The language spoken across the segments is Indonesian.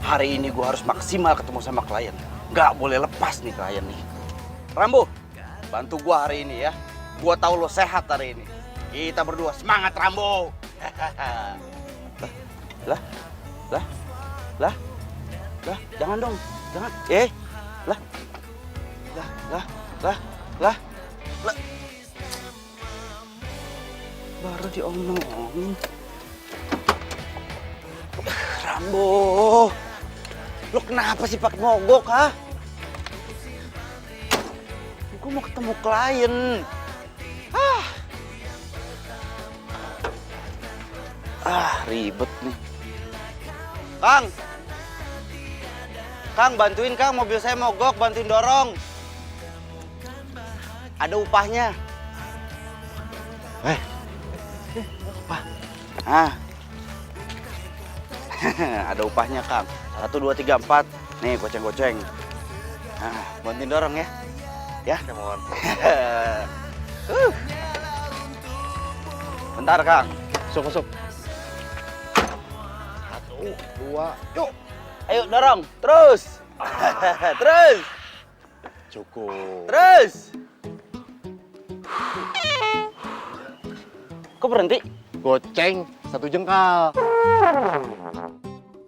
Hari ini gue harus maksimal ketemu sama klien. Nggak boleh lepas nih klien nih. Rambo, bantu gue hari ini ya. Gue tahu lo sehat hari ini. Kita berdua semangat Rambo. Lah, lah, lah, lah, jangan dong, jangan. Lah, lah, lah, lah, lah, lah. Baru diomongin. Rambo, lo kenapa sih pakai mogok, ha? Gue mau ketemu klien. Ribet nih. Kang, bantuin Kang, mobil saya mogok, bantuin dorong. Ada upahnya. Upah. Ada upahnya Kang. 1, 2, 3, 4. Nih, goceng-goceng. Bantuin dorong ya. Ya, mohon. Bentar Kang. Masuk. 1, 2, yuk. Ayo dorong, terus. Terus. Cukup. Terus. Kok berhenti? Goceng 1 jengkal.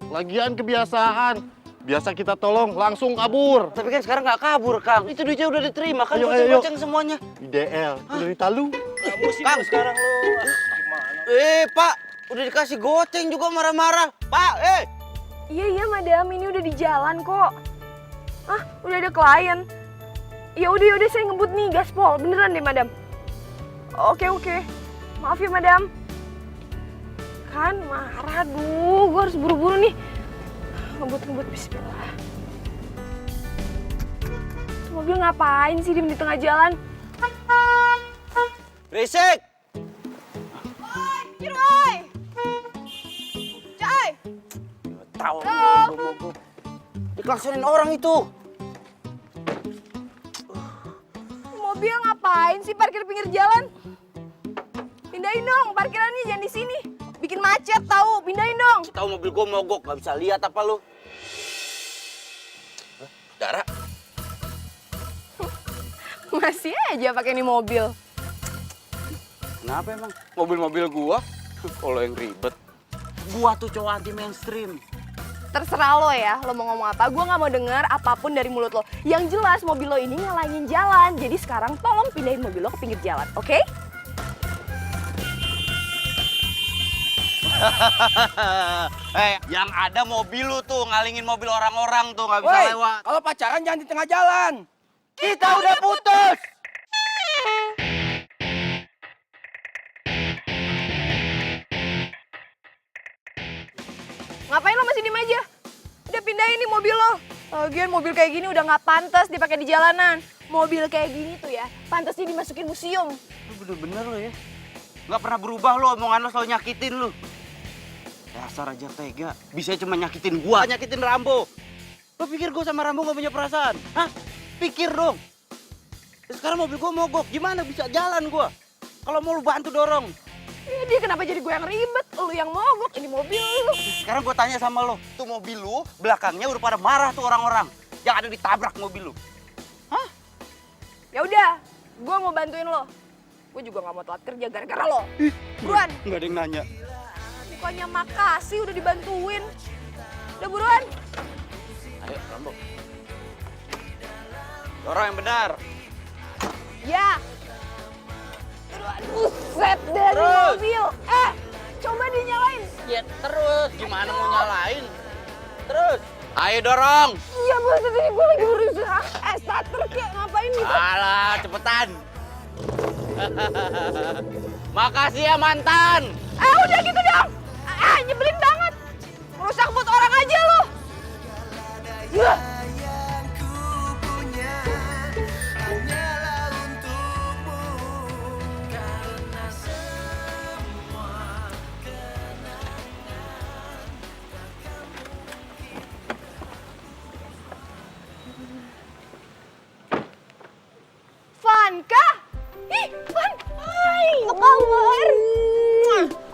Lagian kebiasaan. Biasa kita tolong langsung kabur. Tapi kan sekarang nggak kabur, Kang. Itu duitnya udah diterima kan, Ayo. goceng-goceng semuanya. IDL, dari Talu. Kang, sekarang lo gimana? Pak, udah dikasih goceng juga marah-marah. Pak, Iya, madam, ini udah di jalan kok. Udah ada klien. Ya udah saya ngebut nih gaspol, beneran deh, madam. Oke. Maaf ya, madam. Kan marah, aduh, gue harus buru-buru nih. Ngebut, bismillah. Mobil ngapain sih di tengah jalan? berisik. Ciroy! Coy! Tahu. Diklaksonin orang itu. Mobil ngapain sih parkir pinggir jalan? Pindahin dong, parkirannya jangan di sini. Bikin macet tahu, pindahin dong. Tahu mobil gue mogok, nggak bisa lihat apa lu? Dara. Masih aja pakai ini mobil. Kenapa emang? Mobil-mobil gua kalau yang ribet. Gua tuh cowok anti mainstream. Terserah lo ya, lo mau ngomong apa. Gue nggak mau dengar apapun dari mulut lo. Yang jelas mobil lo ini ngalangin jalan. Jadi sekarang tolong pindahin mobil lo ke pinggir jalan, oke? Yang ada mobil lu tuh ngalingin mobil orang-orang tuh nggak bisa lewat. Kalau pacaran jangan di tengah jalan. Kita udah putus. Ngapain lo masih diem aja? Udah pindahin nih mobil lo. Lagian mobil kayak gini udah nggak pantas dipakai di jalanan. Mobil kayak gini tuh ya, pantasnya dimasukin museum. Lu bener-bener lo ya. Nggak pernah berubah lo, omongan lo selalu nyakitin lo. Dasar aja tega, bisa cuma nyakitin gua, nyakitin Rambo. Lo pikir gua sama Rambo nggak punya perasaan? Hah? Pikir dong. Sekarang mobil gua mogok, gimana bisa jalan gua? Kalau mau lu bantu dorong. Dia kenapa jadi gue yang ribet? Lu yang mogok, ini mobil lu. Sekarang gua tanya sama lo, tuh mobil lu belakangnya udah pada marah tuh orang-orang. Yang ada ditabrak mobil lu. Hah? Ya udah, gue mau bantuin lo. Gue juga nggak mau telat kerja gara-gara lo. Buruan. Nggak ada yang nanya. Bukannya makasih udah dibantuin. Udah buruan. Ayo Rambo. Dorong yang benar. Ya. Buset dari Terus. mobil. Coba dinyalain. Ya terus, gimana mau nyalain? Terus. Ayo dorong. Iya buset ini gue lagi berusaha. Starter kayak ngapain gitu. Alah, cepetan. Makasih ya mantan. Udah gitu dong. Nyebelin banget. Merusak mood orang aja lo. Van kah? Ih, Van. Hai, apa kabar?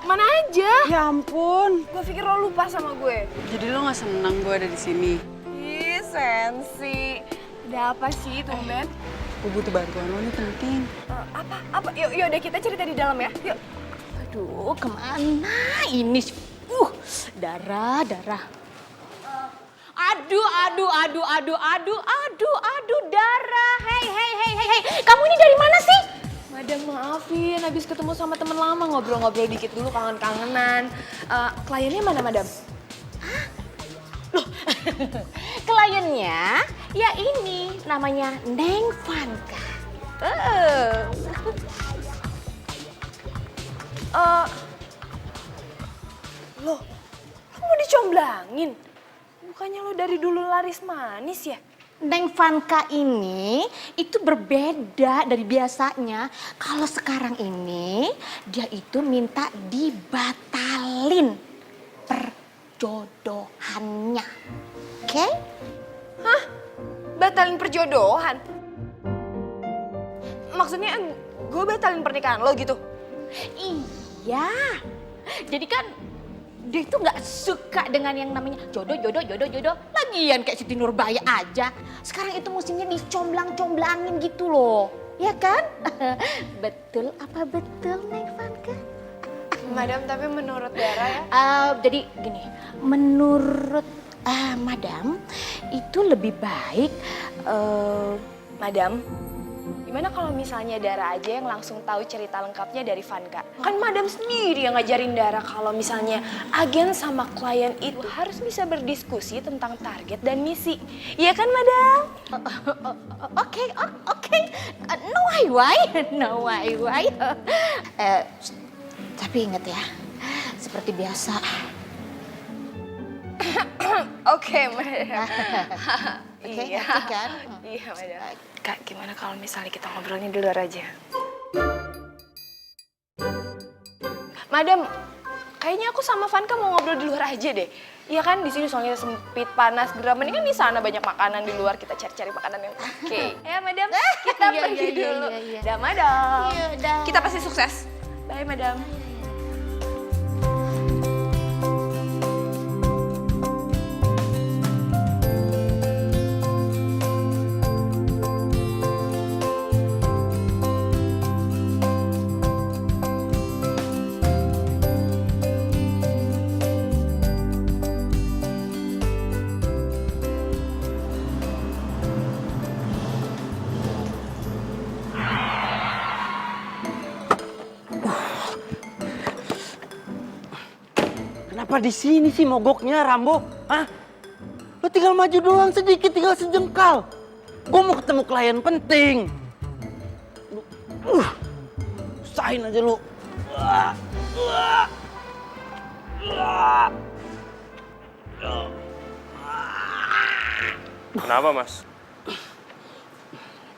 Mana aja. Ya ampun. Gue pikir lo lupa sama gue. Jadi lo nggak seneng gue ada di sini? Ih, sensi. Ada apa sih, tumben? Gue butuh bantuan lo nih penting. Apa? Yuk, udah kita cerita di dalam ya. Yuk. Aduh, kemana ini? Darah. Aduh, darah. Hei. Kamu ini dari mana sih? Madam, maafin. Habis ketemu sama temen lama, ngobrol-ngobrol dikit dulu, kangen-kangenan. Kliennya mana, Madam? Kliennya, ya ini, namanya Neng Vanka. Lo mau dicomblangin? Bukannya lo dari dulu laris manis ya? Neng Vanka ini itu berbeda dari biasanya. Kalau sekarang ini dia itu minta dibatalin perjodohannya. Oke? Hah? Batalin perjodohan? Maksudnya gue batalin pernikahan lo gitu? Iya. Jadi kan dia itu nggak suka dengan yang namanya jodoh. Lagian kayak Siti Nurbaya aja. Sekarang itu musimnya dicomblang-comblangin gitu loh. Ya kan? Betul apa betul, Neng Vanka? Madam, tapi menurut Dara ya? Jadi gini, menurut Madam itu lebih baik, Madam, gimana kalau misalnya Dara aja yang langsung tahu cerita lengkapnya dari Vanka? Kan Madam sendiri yang ngajarin Dara kalau misalnya agen sama klien itu harus bisa berdiskusi tentang target dan misi. Iya kan, Madam? Oke. No why. Tapi ingat ya, seperti biasa. Oke, Madam. Oke, Iya. ngerti kan? Iya, Madam. Kak, gimana kalau misalnya kita ngobrolnya di luar aja? Madam, kayaknya aku sama Vanka mau ngobrol di luar aja deh. Iya kan, di sini soalnya sempit, panas, geram. Ini kan di sana banyak makanan di luar. Kita cari-cari makanan yang oke. Ya, Madam, kita Iya, pergi iya, dulu. iya. Dah, Madam. Iya, dah. Kita pasti sukses. Bye, Madam. Kenapa di sini sih mogoknya, Rambo? Hah? Lo tinggal maju doang sedikit, tinggal sejengkal. Gue mau ketemu klien penting. Usahain aja lu. Kenapa, Mas?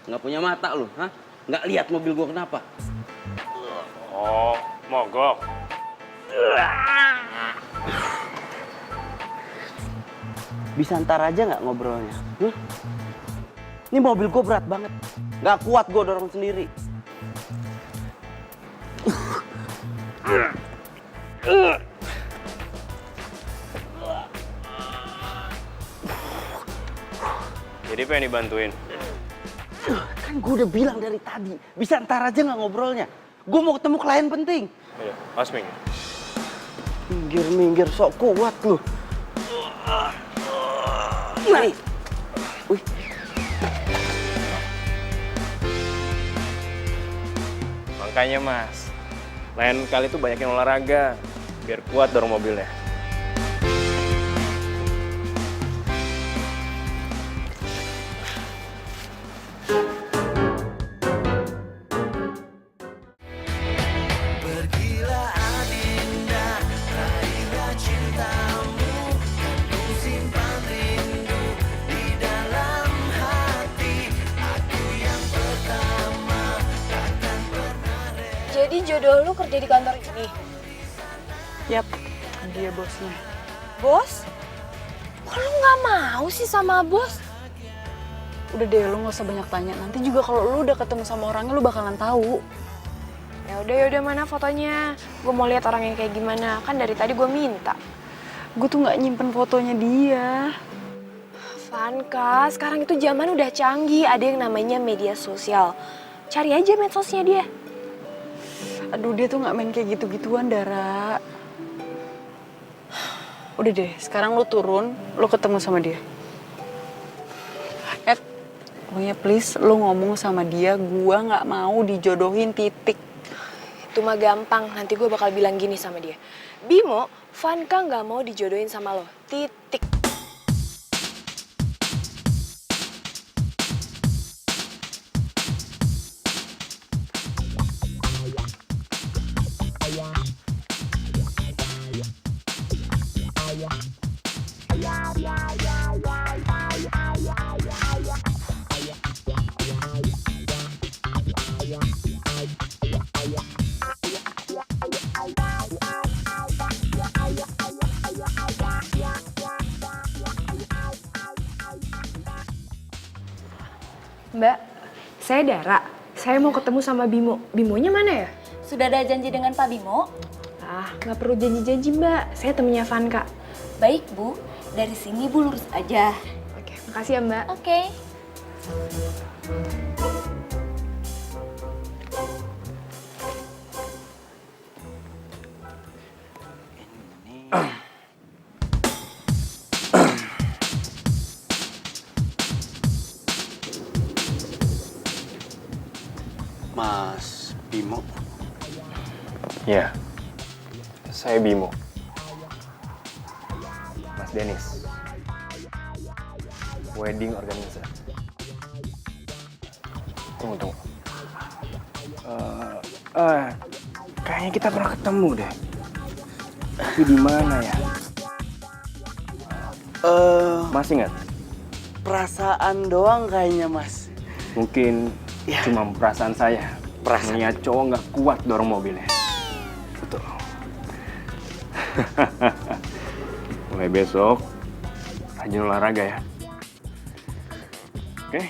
Nggak punya mata lu, hah? Nggak lihat mobil gue kenapa? Oh, mogok. Bisa ntar aja nggak ngobrolnya? Ini mobil gue berat banget. Nggak kuat gue dorong sendiri. Jadi pengen dibantuin? Kan gue udah bilang dari tadi. Bisa ntar aja nggak ngobrolnya? Gue mau ketemu klien penting. Iya, Mas Ming. Minggir, sok kuat lu. Nih. Wih. Makanya, Mas, lain kali tuh banyak yang olahraga. Biar kuat dorong mobilnya. Jadi jodoh lu kerja di kantor ini? Yap, dia bosnya. Bos? Kok lu nggak mau sih sama bos? Udah deh, lu gak usah banyak tanya. Nanti juga kalau lu udah ketemu sama orangnya, lu bakalan tahu. Ya udah mana fotonya? Gue mau lihat orang yang kayak gimana. Kan dari tadi gue minta. Gue tuh nggak nyimpen fotonya dia. Vanka, sekarang itu zaman udah canggih. Ada yang namanya media sosial. Cari aja medsosnya dia. Aduh, dia tuh nggak main kayak gitu-gituan, Dara. Udah deh, sekarang lu turun, lu ketemu sama dia. Pokoknya please, lu ngomong sama dia, gua nggak mau dijodohin, titik. Itu mah gampang. Nanti gue bakal bilang gini sama dia. Bimo, Vanka nggak mau dijodohin sama lo. Titik. Mbak, saya Dara. Saya mau ketemu sama Bimo. Bimonya mana ya? Sudah ada janji dengan Pak Bimo? Ah, nggak perlu janji-janji Mbak. Saya temennya Vanka. Baik Bu, dari sini Bu lurus aja. Oke, makasih ya Mbak. Oke. Mas Bimo. Ya, saya Bimo. Mas Denis. Wedding organizer. Tunggu. Kayaknya kita pernah ketemu deh. Tapi di mana ya? Masih ingat? Perasaan doang kayaknya, Mas. Mungkin Ya. cuma perasaan saya. Perasaan. Melihat cowok nggak kuat dorong mobilnya. Betul. Mulai besok, rajin olahraga ya. Oke?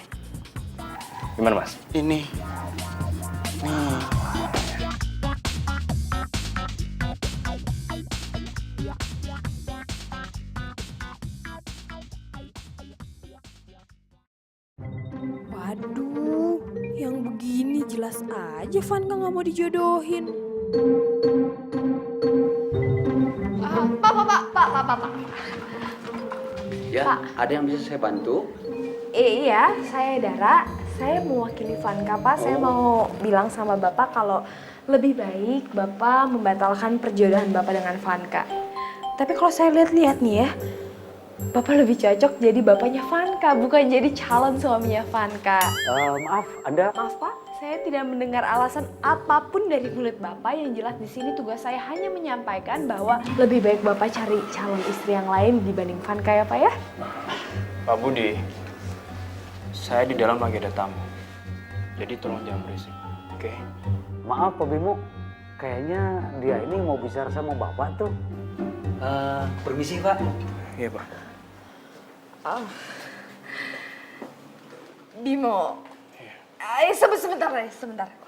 Gimana Mas? Ini. Nih. Waduh, yang begini jelas aja Vanka nggak mau dijodohin. Pak. Ya, ada yang bisa saya bantu? Iya, saya Dara. Saya mewakili Vanka, Pak. Saya mau bilang sama Bapak kalau lebih baik Bapak membatalkan perjodohan Bapak dengan Vanka. Tapi kalau saya lihat-lihat nih ya, Bapak lebih cocok jadi bapaknya Vanka, bukan jadi calon suaminya Vanka. Maaf, Anda Maaf Pak, saya tidak mendengar alasan apapun dari mulut Bapak. Yang jelas di sini tugas saya hanya menyampaikan bahwa lebih baik Bapak cari calon istri yang lain dibanding Vanka ya Pak ya. Pak Budi, saya di dalam lagi ada tamu. Jadi tolong jangan berisik, oke? maaf Pak Bimo, kayaknya dia ini mau bicara sama Bapak tuh. Permisi Pak. Iya Pak. Bimo.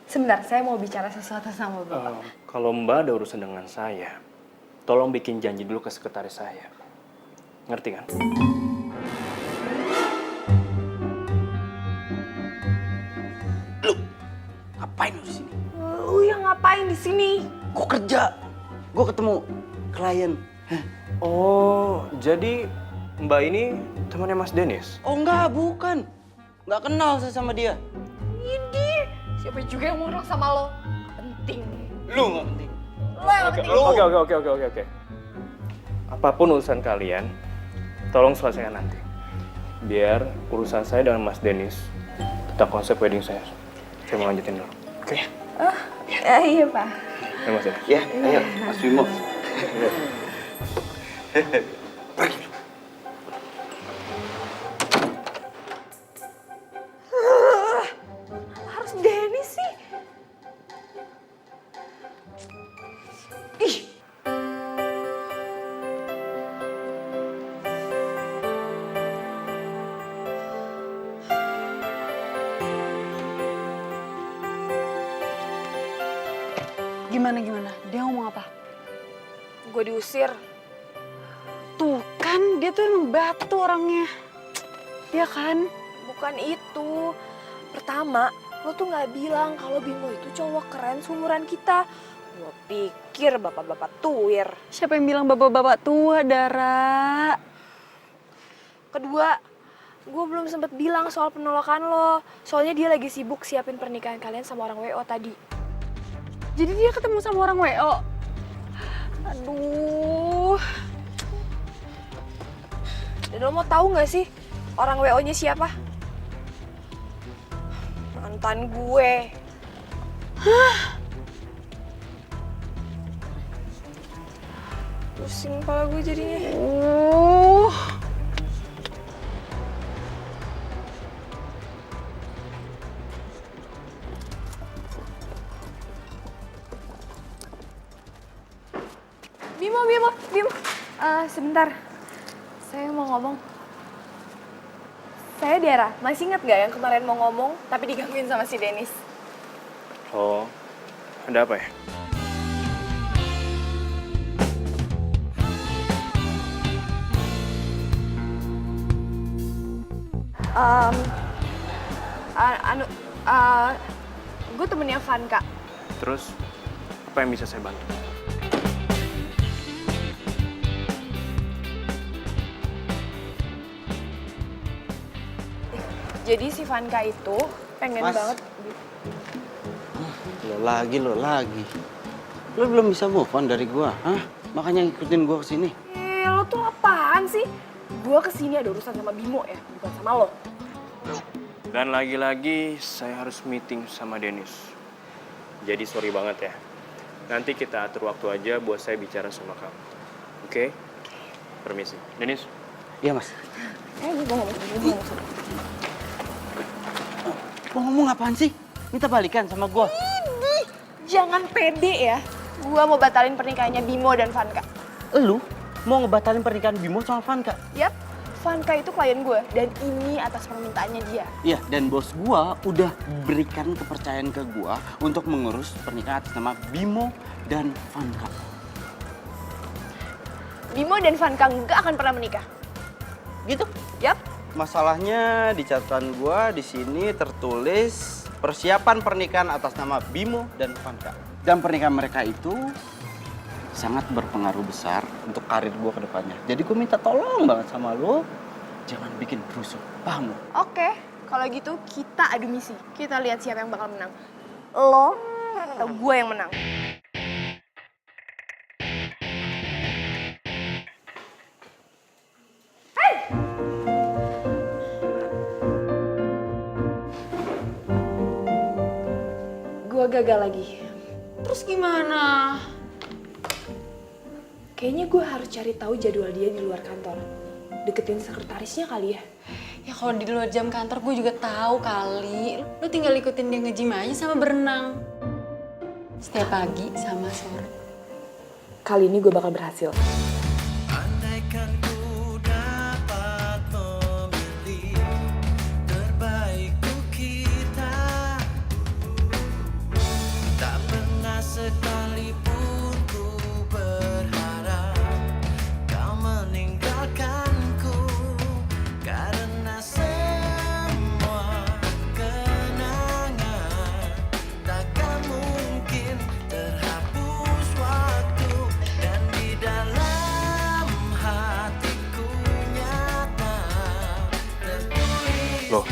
Sebentar, saya mau bicara sesuatu sama Bapak. Kalau Mbak ada urusan dengan saya, tolong bikin janji dulu ke sekretaris saya. Ngerti kan? Ngapain lu di sini? Lu yang ngapain di sini? Gue kerja. Gue ketemu klien. Oh, jadi Mbak ini temannya Mas Denis? Oh enggak, bukan. Nggak kenal saya sama dia. Ini siapa juga yang mau ngerak sama lo? Penting. Lu nggak penting. Lo yang penting. Oke. Apapun urusan kalian, tolong selesaikan nanti. Biar urusan saya dengan Mas Denis tetap konsep wedding saya. Saya mau lanjutin dulu. Oke? Iya Pak. Ya Mas Denis. Ya, ayo, Mas Bimo. Pergi. Harus Dennis sih. Ih. Gimana? Dia ngomong apa? Gue diusir. Tuh kan, dia tuh emang batu orangnya. Dia kan? Bukan itu. Pertama, lo tuh nggak bilang kalau Bimo itu cowok keren seumuran kita. Lo pikir bapak-bapak tuir. Siapa yang bilang bapak-bapak tua, Dara? Kedua, gue belum sempet bilang soal penolakan lo. Soalnya dia lagi sibuk siapin pernikahan kalian sama orang WO tadi. Jadi dia ketemu sama orang WO? Aduh. Dan lo mau tahu nggak sih orang WO-nya siapa? Mantan gue. Pusing kepala gue jadinya. Bimo. Sebentar. Saya mau ngomong. Saya Dara. Masih ingat nggak yang kemarin mau ngomong tapi digangguin sama si Dennis? Oh, ada apa ya? Gue temennya Vanka. Terus, apa yang bisa saya bantu? Jadi si Vanka itu pengen Mas. banget. Lo lagi. Lo belum bisa move on dari gua, hah? Makanya ngikutin gua kesini. Lo tuh apaan sih? Gue kesini ada urusan sama Bimo ya, bukan sama lo. Dan lagi-lagi saya harus meeting sama Dennis. Jadi sorry banget ya. Nanti kita atur waktu aja buat saya bicara sama kamu. Oke? Permisi. Dennis. Iya, Mas. Gue ngomong sama Lo ngomong apaan sih? Minta balikan sama gua. Jangan pede ya. Gue mau batalin pernikahannya Bimo dan Vanka. Lu mau ngebatalin pernikahan Bimo sama Vanka? Yap, Vanka itu klien gue dan ini atas permintaannya dia. Iya, dan bos gua udah berikan kepercayaan ke gua untuk mengurus pernikahan atas nama Bimo dan Vanka. Bimo dan Vanka nggak akan pernah menikah. Gitu? Yap. Masalahnya di catatan gua di sini tertulis persiapan pernikahan atas nama Bimo dan Vanka. Dan pernikahan mereka itu sangat berpengaruh besar untuk karir gua ke depannya. Jadi gua minta tolong banget sama lo, jangan bikin rusuh. Paham lo? Oke, kalau gitu kita adu misi. Kita lihat siapa yang bakal menang. Lo atau gue yang menang? Gue gagal lagi. Terus gimana? Kayaknya gue harus cari tahu jadwal dia di luar kantor. Deketin sekretarisnya kali ya. Ya kalau di luar jam kantor gue juga tahu kali. Lu tinggal ikutin dia nge-gym aja sama berenang. Setiap pagi sama sore. Kali ini gue bakal berhasil. Andaikan ku dapat memilih terbaikku kita, tak pernah sekalipun ku berharap kau meninggalkanku, karena semua kenangan takkan mungkin terhapus waktu, dan di dalam hatiku nyata tertulis. Loh,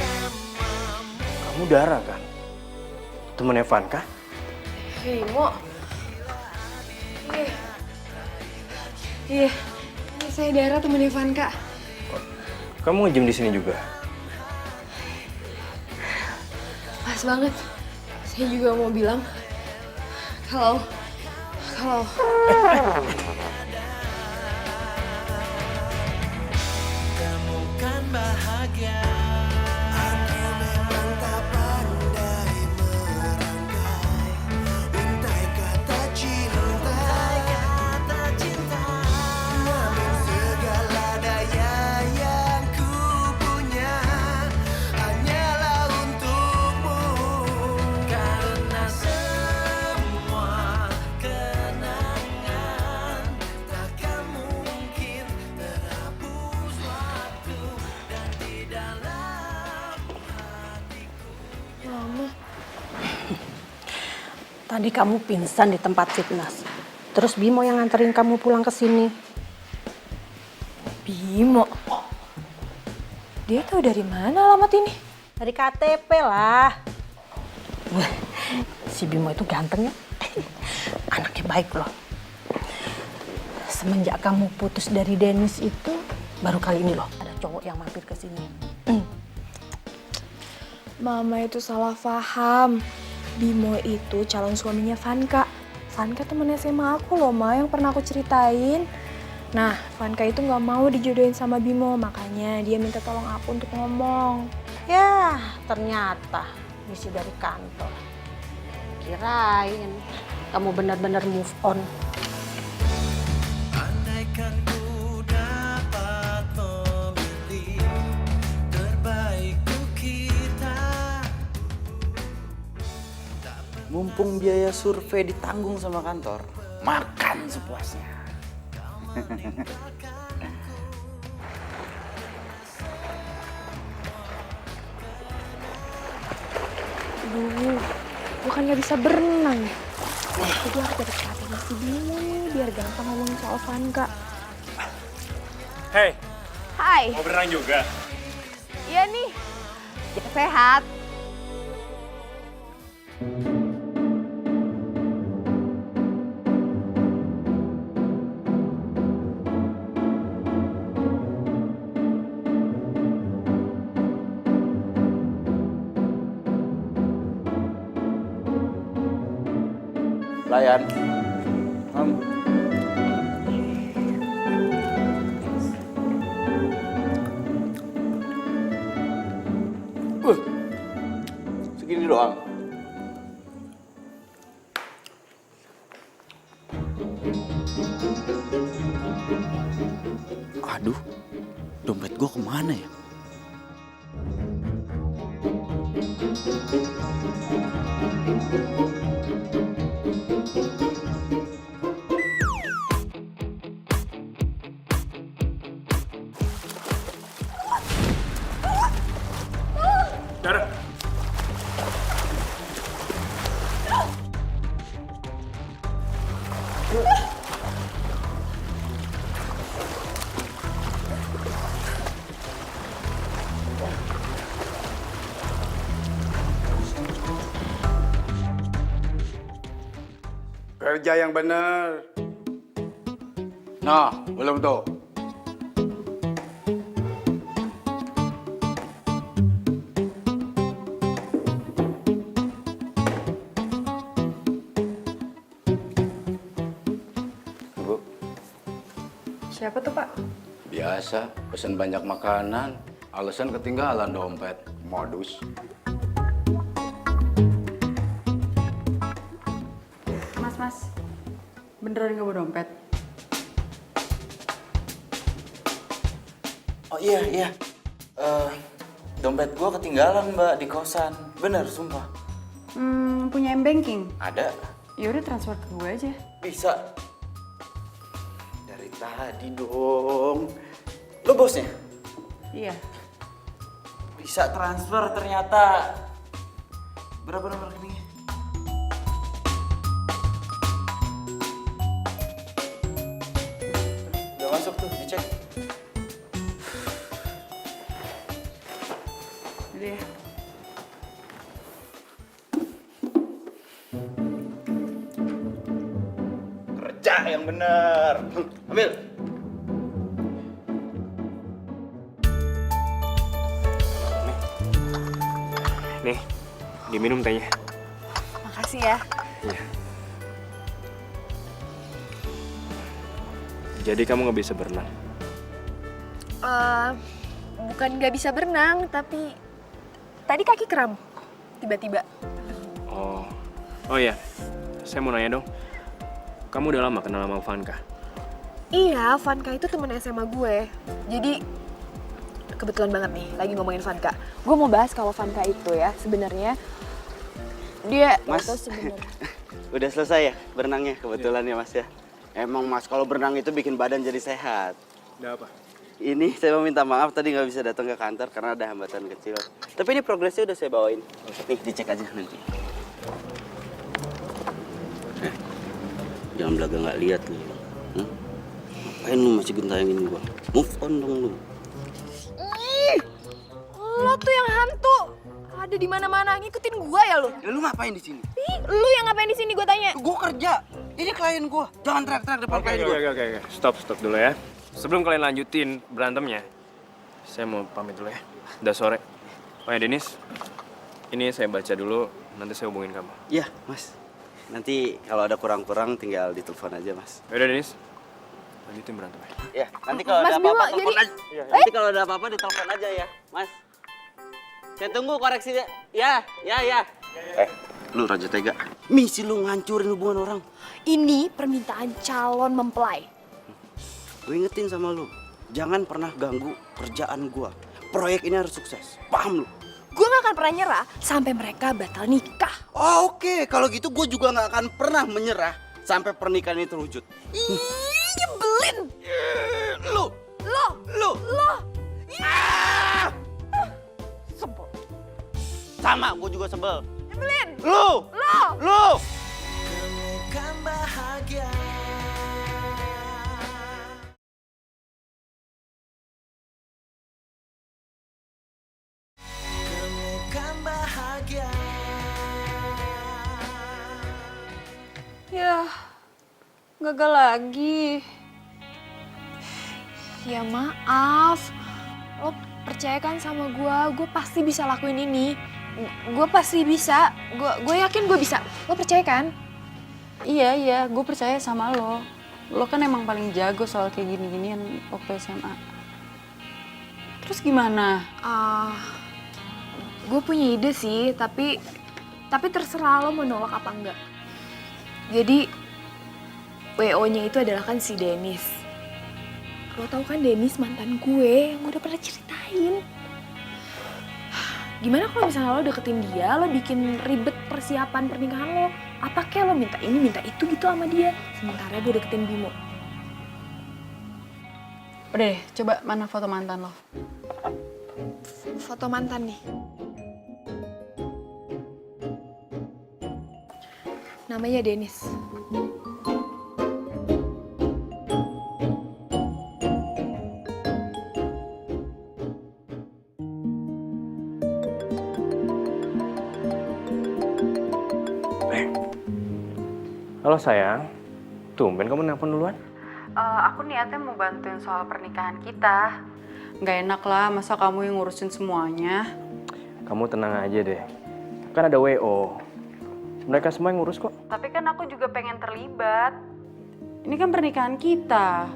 kamu Dara kan? Temennya Vanka? Bimo. Iya, saya Dara temennya Vanka. Kamu nge-gym di sini juga? Pas banget. Saya juga mau bilang kalau Temukan bahagia. Aku memang tak pandai merangkai untai kata cinta, namun segala daya yang ku punya hanyalah untukmu, karena semua Tadi kamu pingsan di tempat fitness. Terus Bimo yang nganterin kamu pulang ke sini. Bimo? Dia tahu dari mana alamat ini? Dari KTP lah. Wah, si Bimo itu ganteng ya. Anaknya baik loh. Semenjak kamu putus dari Dennis itu, baru kali ini loh ada cowok yang mampir ke sini. Mama itu salah paham. Bimo itu calon suaminya Vanka. Vanka temen SMA aku loh, Ma, yang pernah aku ceritain. Nah, Vanka itu nggak mau dijodohin sama Bimo, makanya dia minta tolong aku untuk ngomong. Ya, ternyata misi dari kantor. Kirain kamu benar-benar move on. Andaikan ku dapat memilih terbaik untuk kita. Mumpung biaya survei ditanggung sama kantor, makan sepuasnya. Aduh, gue kan nggak bisa berenang. Jadi harus dapet perhatian si Bimo nih, biar gampang ngomongin soal Vanka. Hei, Hai. mau berenang juga? Iya nih. Jaga sehat. Layan. Segini doang. Aduh, dompet gua kemana ya? Dara. Kerja yang benar. Nah, belum tuh. Bu, Siapa tuh, Pak? Biasa, pesen banyak makanan. Alasan ketinggalan dompet. Modus. Mas. Beneran nggak bawa dompet? oh iya. Dompet gua ketinggalan, Mbak, di kosan. Bener, sumpah. Punya M-Banking? Ada. Yaudah transfer ke gue aja. Bisa. Dari tadi dong. Lo bosnya? Iya. Bisa transfer ternyata. Berapa nomor rekeningnya? Udah masuk tuh, dicek. Udah ya. Kerja yang bener. Ambil. Nih, diminum tehnya. Makasih ya. Iya. Jadi kamu nggak bisa berenang? Bukan nggak bisa berenang, tapi tadi kaki kram. Tiba-tiba. Oh iya. Saya mau nanya dong. Kamu udah lama kenal sama Vanka? Iya, Vanka itu temen SMA gue. Jadi kebetulan banget nih lagi ngomongin Vanka. Gue mau bahas kalau Vanka itu ya sebenarnya dia Mas, itu sebenarnya. udah selesai ya berenangnya kebetulan ya Mas ya. Emang Mas kalau berenang itu bikin badan jadi sehat. Udah apa? Ini saya mau minta maaf tadi nggak bisa datang ke kantor karena ada hambatan kecil. Tapi ini progresnya udah saya bawain. Nih dicek aja nanti. Jangan belaga nggak lihat lu. Ngapain lu masih gentayangin gua? Move on dong lu. Lo tuh yang hantu. Ada di mana-mana ngikutin gua ya lo. Ya, lu ngapain di sini? Ih, lu yang ngapain di sini gua tanya? Gua kerja. Ini klien gua. Jangan teriak-teriak depan klien gua. Oke. Stop dulu ya. Sebelum kalian lanjutin berantemnya, saya mau pamit dulu ya. Udah sore. Oh ya, Denis. Ini saya baca dulu, nanti saya hubungin kamu. Iya, Mas. Nanti kalau ada kurang-kurang tinggal ditelepon aja, Mas. Yaudah, Denis. Lanjutin berantemnya. Ya, nanti kalau Mas ada apa-apa Bimo, telepon jadi- aja. Nanti kalau ada apa-apa ditelepon aja ya, Mas. Saya tunggu koreksinya. Ya. Lu Raja Tega. Misi lu ngancurin hubungan orang. Ini permintaan calon mempelai. Gue ingetin sama lu, jangan pernah ganggu kerjaan gua. Proyek ini harus sukses. Paham lu? Gue gak akan pernah nyerah sampai mereka batal nikah. Oh, oke. Kalau gitu gue juga nggak akan pernah menyerah sampai pernikahan ini terwujud. Ih, nyebelin. Lu. Ah! Sebel. Sama, gue juga sebel. Nyebelin. Lu. Temukan bahagia. Temukan bahagia. Ya, gagal lagi. Ya maaf. Lo percaya kan sama gue pasti bisa lakuin ini. Gue pasti bisa. Gue yakin gue bisa. Lo percaya kan? Iya, gue percaya sama lo. Lo kan emang paling jago soal kayak gini-ginian waktu SMA. Terus gimana? Gue punya ide sih, tapi terserah lo mau nolak apa enggak. Jadi WO-nya itu adalah kan si Dennis. Lo tau kan Dennis mantan gue yang gue udah pernah ceritain. Gimana kalau misalnya lo deketin dia, lo bikin ribet persiapan pernikahan lo. Apa kayak lo minta ini, minta itu gitu sama dia. Sementara gue deketin Bimo. Udah deh, coba mana foto mantan lo? Foto mantan nih. Namanya Dennis. Halo sayang, tumben kamu nelpon duluan? Aku niatnya mau bantuin soal pernikahan kita. Nggak enak lah, masa kamu yang ngurusin semuanya. Kamu tenang aja deh, kan ada WO. Mereka semua yang ngurus kok. Tapi kan aku juga pengen terlibat. Ini kan pernikahan kita.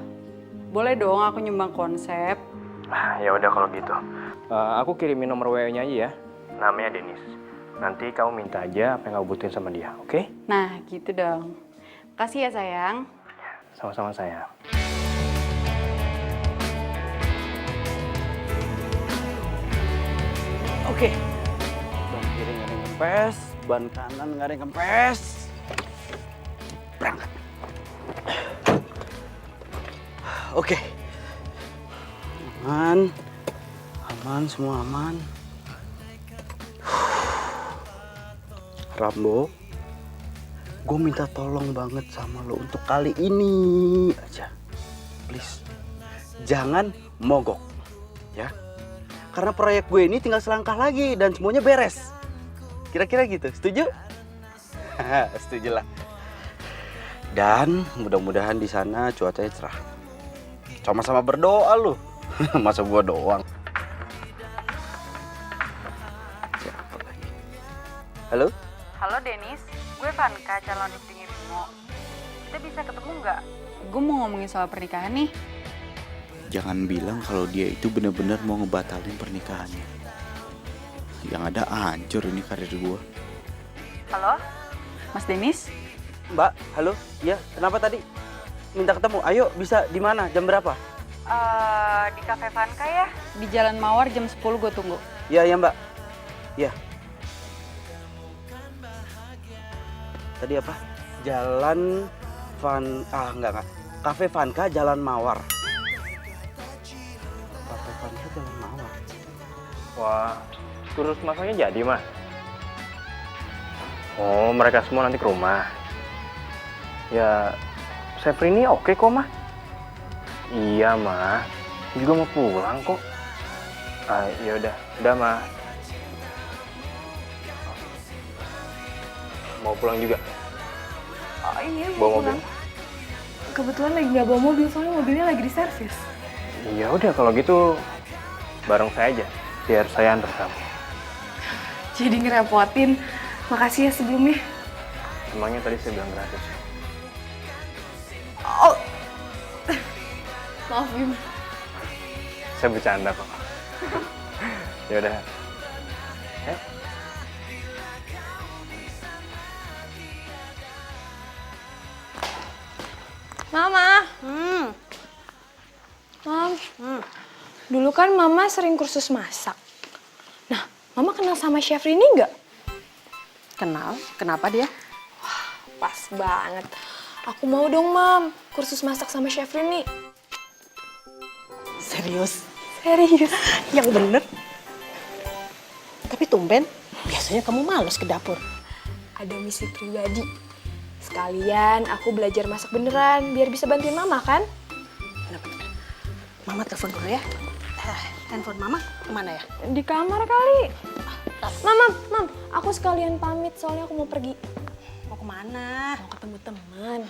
Boleh dong aku nyumbang konsep. Ya udah kalau gitu. Aku kirimin nomor WO-nya aja ya. Namanya Denis. Nanti kamu minta aja apa yang kamu butuhin sama dia, oke? Nah, gitu dong. Kasih ya sayang. Sama-sama sayang. Oke. Ban kiri nggak ada yang kempes, ban kanan nggak ada yang kempes. Berangkat. Oke. Aman, semua aman. Rambo, gue minta tolong banget sama lo untuk kali ini aja. Please, jangan mogok, ya. Karena proyek gue ini tinggal selangkah lagi dan semuanya beres. Kira-kira gitu, setuju? Setuju lah. Dan mudah-mudahan di sana cuacanya cerah. Sama-sama berdoa lu. Masa gua doang. Siapa lagi? Halo? Halo Denis, gue Vanka, calon istrinya Bimo. Kita bisa ketemu nggak? Gue mau ngomongin soal pernikahan nih. Jangan bilang kalau dia itu benar-benar mau ngebatalin pernikahannya. Yang ada hancur ini karir gua. Halo, Mas Denis? Mbak, halo? Ya, kenapa tadi? Minta ketemu. Ayo, bisa di mana? Jam berapa? Di Cafe Vanka ya? Di Jalan Mawar jam 10 gue tunggu. Ya, Mbak. Ya. Tadi apa? Jalan enggak. Cafe Vanka Jalan Mawar. Cafe Vanka Jalan Mawar. Wah, kursus masaknya jadi mah. Oh, mereka semua nanti ke rumah. Ya, Syafrini oke kok, mah. Iya, mah. Juga mau pulang kok. Ya udah, mah. Mau pulang juga? Oh iya, Bawa mau mobil? pulang. Kebetulan lagi nggak bawa mobil, soalnya mobilnya lagi di servis. Ya udah kalau gitu bareng saya aja, biar saya antar kamu. Jadi ngerepotin. Makasih ya sebelumnya. Emangnya tadi saya bilang gratis. Oh. Maaf, Bim. Saya bercanda kok. Ya udah. Mama. Mam. Dulu kan Mama sering kursus masak. Nah, Mama kenal sama Chef Rini nggak? Kenal? Kenapa dia? Pas banget. Aku mau dong, Mam, kursus masak sama Chef Rini. Serius? Serius. Yang bener? Tapi tumben, biasanya kamu males ke dapur. Ada misi pribadi. Sekalian aku belajar masak beneran, biar bisa bantuin Mama kan? Bener-bener. Mama telepon dulu ya. Handphone Mama kemana ya? Di kamar kali. Mam, aku sekalian pamit soalnya aku mau pergi. Mau kemana? Mau ketemu teman.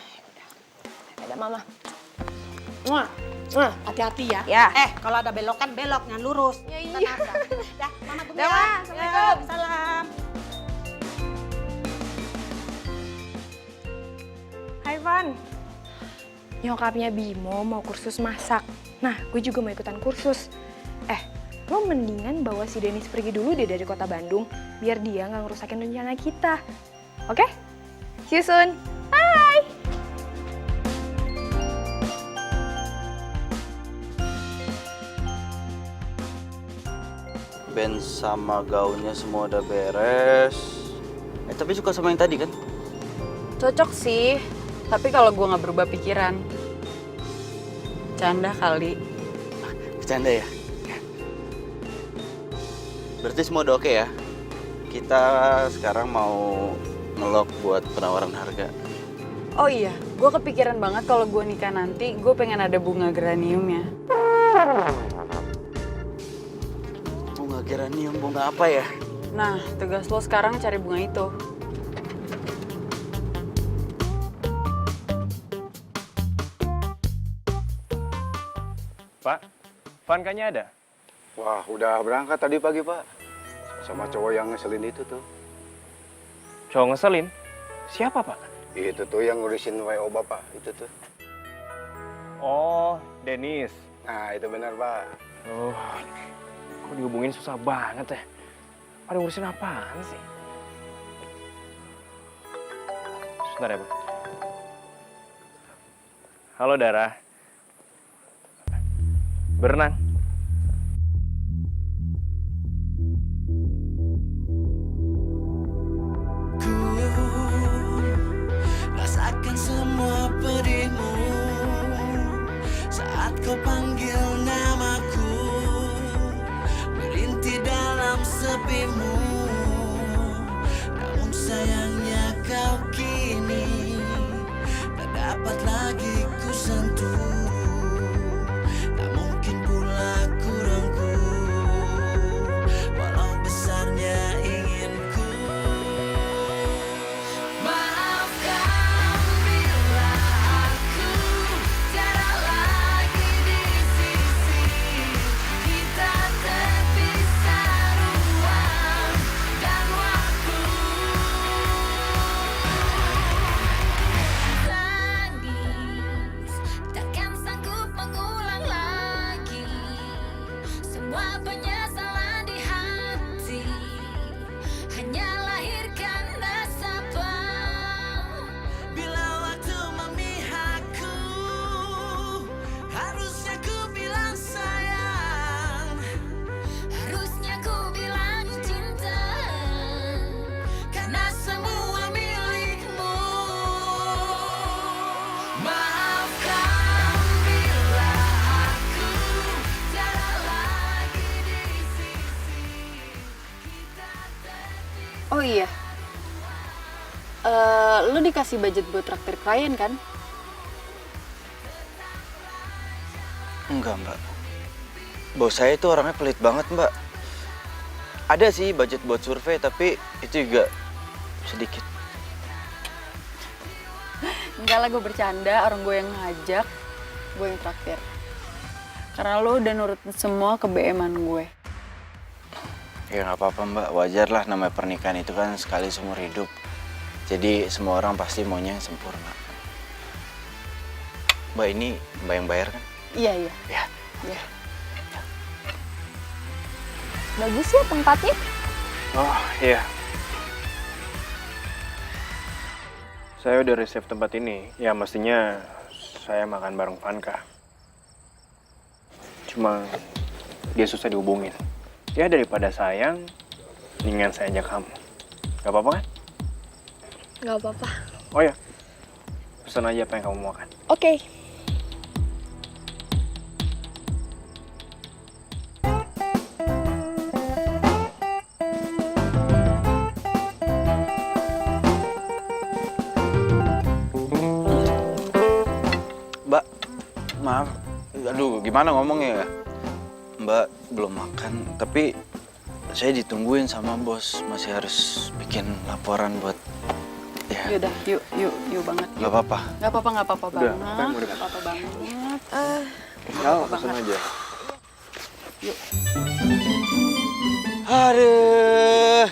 Ada Mama. Hati-hati ya. Ya. Kalau ada belokan, belok, jangan lurus. Ya, Kita iya. nabrak. Dah, Mama dulu Dah, ya. Ma. Assalamualaikum. Ya, salam. Hai Van. Nyokapnya Bimo mau kursus masak. Nah, gue juga mau ikutan kursus. Lo mendingan bawa si Denis pergi dulu deh dari kota Bandung, biar dia nggak ngerusakin rencana kita. Oke? See you soon. Bye! Band sama gaunnya semua udah beres. Tapi suka sama yang tadi kan? Cocok sih, tapi kalau gue nggak berubah pikiran. Canda kali. Bercanda ya? Berarti semua udah oke ya? Kita sekarang mau ngelok buat penawaran harga. Oh iya, gue kepikiran banget kalau gue nikah nanti, gue pengen ada bunga geraniumnya. Bunga geranium, bunga apa ya? Nah, tugas lo sekarang cari bunga itu. Pak, Van kayaknya ada? Wah, udah berangkat tadi pagi, Pak. Sama cowok yang ngeselin itu tuh. Cowok ngeselin? Siapa, Pak? Itu tuh yang ngurusin WO Bapak, itu tuh. Oh, Denis. Nah, itu benar, Pak. Oh, kok dihubungin susah banget ya? Ada ngurusin apaan sih? Sebentar ya, Bu. Halo, Dara. Berenang. Rasakan semua pedihmu saat kau panggil namaku, merintih dalam sepimu. Namun sayangnya kau kini tak dapat lagi ku sentuh. Tak mungkin pula ku rangkul, walau besarnya inginku. Maafkan bila aku tiada lagi di sisi. Kita terpisah ruang dan waktu. Tangis takkan sanggup mengulang lagi semua penyesalan di hati. Hanya lahirkan nasabah. Bila waktu memihakku, harusnya ku bilang sayang, harusnya ku bilang cinta, karena semua milikmu. Maafkan bila aku tiada lagi di sisi. Kita terpisah. Oh iya, lo dikasih budget buat traktir klien kan? Enggak, Mbak. Bos saya itu orangnya pelit banget, Mbak. Ada sih budget buat survei, tapi itu juga sedikit. Enggak lah, gue bercanda. Orang gue yang ngajak, gue yang traktir. Karena lo udah nurutin semua ke BM-an gue. Ya nggak apa-apa, Mbak. Wajar lah, namanya pernikahan itu kan sekali seumur hidup. Jadi semua orang pasti maunya yang sempurna. Mbak, ini Mbak yang bayar kan? Iya, iya. Ya. Iya. Bagus ya tempatnya. Oh iya. Saya udah reserve tempat ini. Ya mestinya saya makan bareng Vanka. Cuma dia susah dihubungin. Ya daripada sayang, mendingan saya ajak kamu. Gak apa-apa kan? Gak apa-apa. Oh ya, pesan aja apa yang kamu mau makan. Oke. Mbak, maaf. Aduh, gimana ngomongnya ya? Mbak belum makan, tapi saya ditungguin sama bos. Masih harus bikin laporan buat ya. Yaudah, yuk banget. Gak apa-apa. Gak apa-apa Udah, banget. apa yang mau Gak apa-apa banget. Ya, pesan aja. Yuk. Aduh,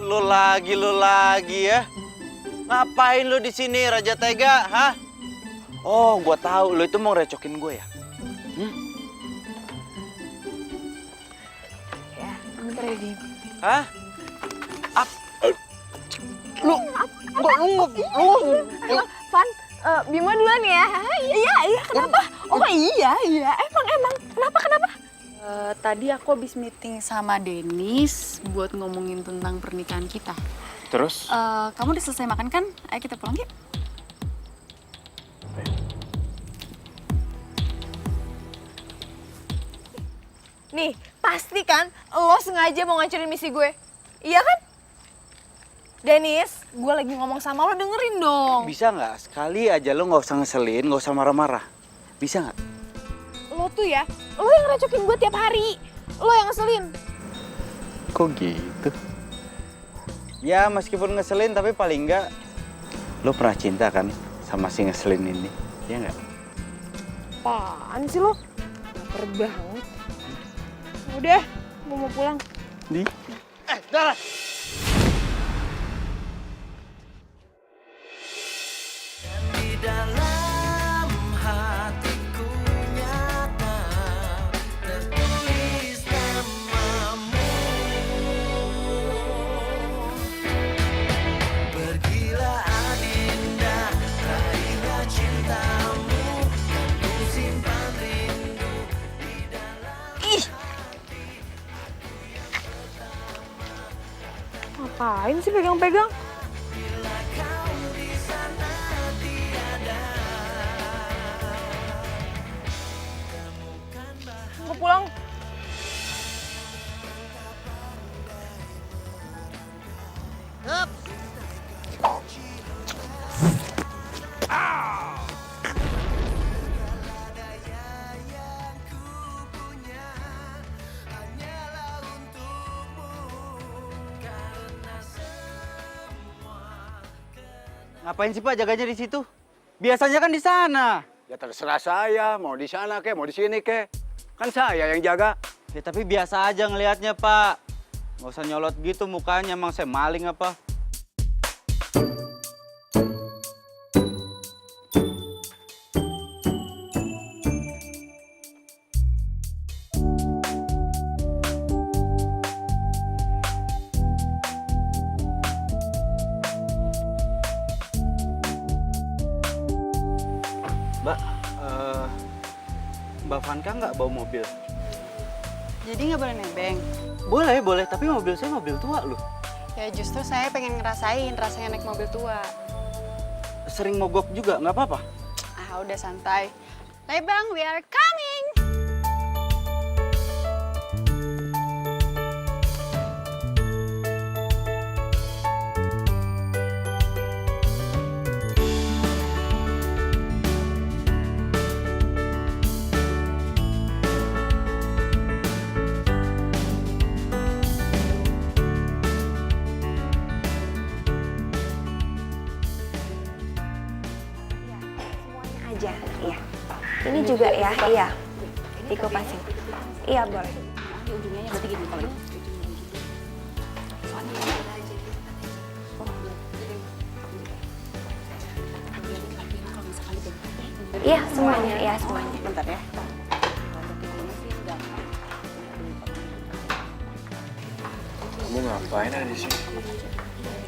lu lagi ya? Ngapain lu di sini, Raja Tega? Hah? Oh, gua tahu lu itu mau recokin gue ya? Ya, bentar ya, Dim. Hah? Van, Bima duluan ya. Iya, kenapa? Oh iya. Emang. Kenapa? Tadi aku habis meeting sama Dennis buat ngomongin tentang pernikahan kita. Terus? Kamu udah selesai makan kan? Ayo kita pulang yuk. Nih, pasti kan lo sengaja mau ngancurin misi gue. Iya kan? Dennis, gue lagi ngomong sama lo, dengerin dong. Bisa nggak sekali aja lo nggak usah ngeselin, nggak usah marah-marah. Bisa nggak? Lo tuh ya, lo yang recokin gue tiap hari. Lo yang ngeselin. Kok gitu? Ya meskipun ngeselin tapi paling nggak lo pernah cinta kan sama si ngeselin ini, ya nggak? Apaan sih lo? Laper banget. Udah, gue mau pulang. Di? Dara! Di dalam hatiku nyata tertulis namamu. Pergilah Adinda, raihlah cintamu, dan ku simpan rindu di dalam. Ih! Ngapain sih pegang-pegang? Mau pulang. Ngapain sih Pak jaganya di situ? Biasanya kan di sana. Ya terserah saya, mau di sana ke, mau di sini ke. Kan saya yang jaga. Ya tapi biasa aja ngelihatnya Pak. Nggak usah nyolot gitu mukanya, emang saya maling apa? Mbak Vanka nggak bawa mobil? Jadi nggak boleh nebeng? Boleh, tapi mobil saya mobil tua loh. Ya justru saya pengen ngerasain rasanya naik mobil tua. Sering mogok juga, nggak apa-apa? Ah udah santai. Bang, we are coming! aja. Iya. Ini juga ya, iya. Dikupasin. Iya, boleh. Ujungnya berarti gini kalau ini. Iya, semuanya. Iya, semuanya. Bentar ya. Kamu ngapain ada di sini?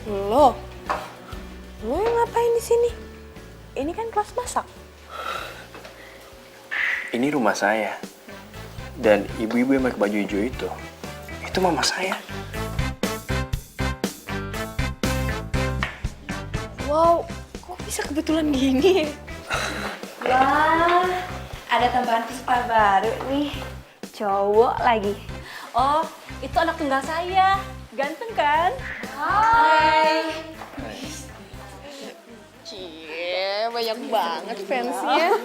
Lo yang ngapain di sini? Ini kan kelas masak. Ini rumah saya. Dan ibu-ibu yang pakai baju hijau itu mama saya. Wow, kok bisa kebetulan gini? Wah, ada tambahan peserta baru nih. Cowok lagi. Oh, itu anak tunggal saya. Ganteng kan? Hai. Cie, banyak banget fansnya.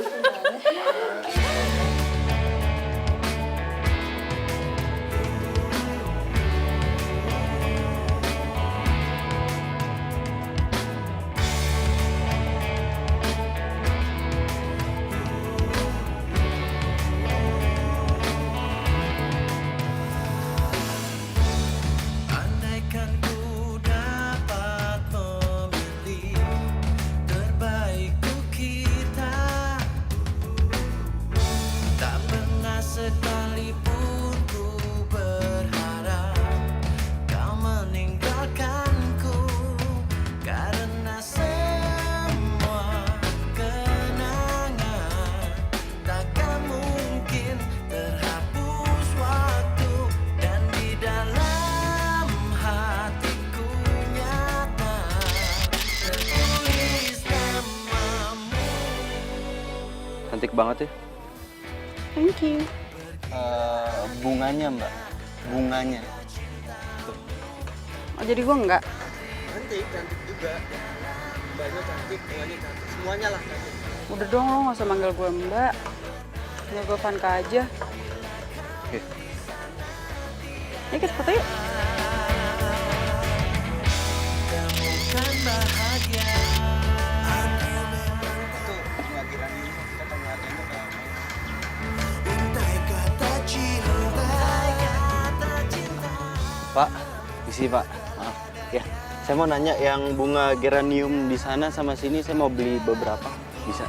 Andaikan ku dapat memilih terbaik untuk kita, tak pernah sekalipun ku berharap kau meninggalkanku, karena semua kenangan takkan mungkin terhapus waktu, dan di dalam hatiku nyata tertulis namamu. Cantik banget ya. Thank you. Bunganya mbak, bunganya. Oh, jadi gue enggak? Cantik juga. Mbaknya cantik, bunganya cantik, semuanya lah cantik. Udah dong, lo gak usah manggil gue mbak. Manggil gue Vanka aja. Oke. Ayo kita foto yuk. Temukan bahagia. Untai kata cinta. Pak, isi Pak. Maaf. Ya, saya mau nanya yang bunga geranium di sana sama sini saya mau beli beberapa. Bisa?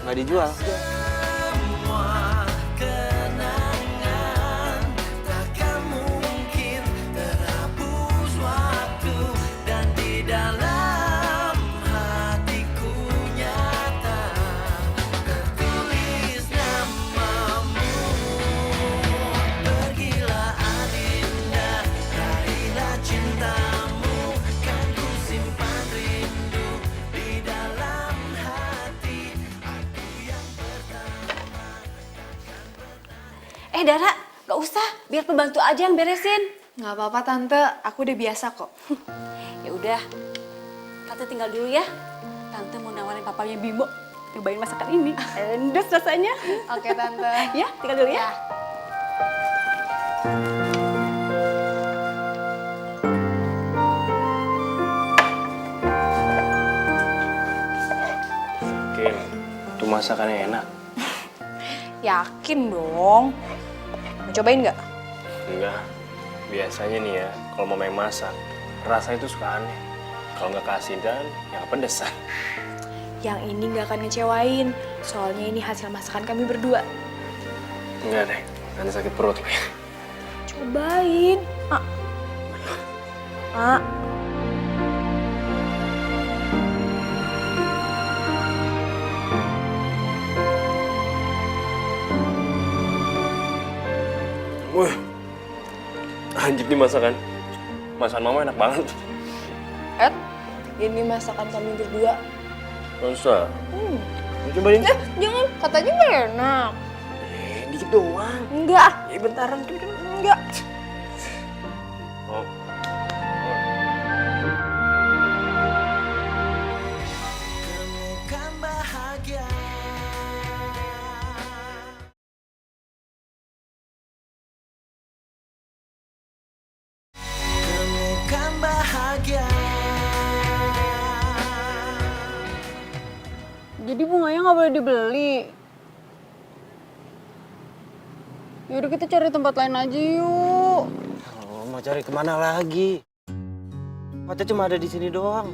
Nggak dijual. Semua kenangan takkan mungkin terhapus waktu, dan di dalam hatiku nyata tertulis namamu. Pergilah Adinda, raihlah cintamu, kan ku simpan rindu di dalam hati. Aku yang Dara, gak usah. Biar pembantu aja yang beresin. Nggak apa-apa tante, aku udah biasa kok. Ya udah, tante tinggal dulu ya. Tante mau nawarin papanya Bimo nyobain masakan ini. Endes rasanya. Oke tante. Ya, tinggal dulu ya. Kim, itu masakannya enak. Yakin dong. Mau cobain nggak? Enggak. Biasanya nih ya, kalau mau main masak, rasanya itu suka aneh. Kalau nggak keasinan, ya pedesan. Yang ini nggak akan ngecewain. Soalnya ini hasil masakan kami berdua. Enggak deh, nanti sakit perut. Cobain. Wah, anjir nih masakan. Masakan mama enak banget. Ed, ini masakan kami berdua. Masa? Mau cobain? Jangan, katanya nggak enak. Dikit doang. Enggak. Bentaran. Enggak. Oh. Temukan bahagia. Temukan bahagia. Jadi bunganya nggak boleh dibeli. Yaudah kita cari tempat lain aja yuk. Oh, mau cari kemana lagi? Tempatnya cuma ada di sini doang.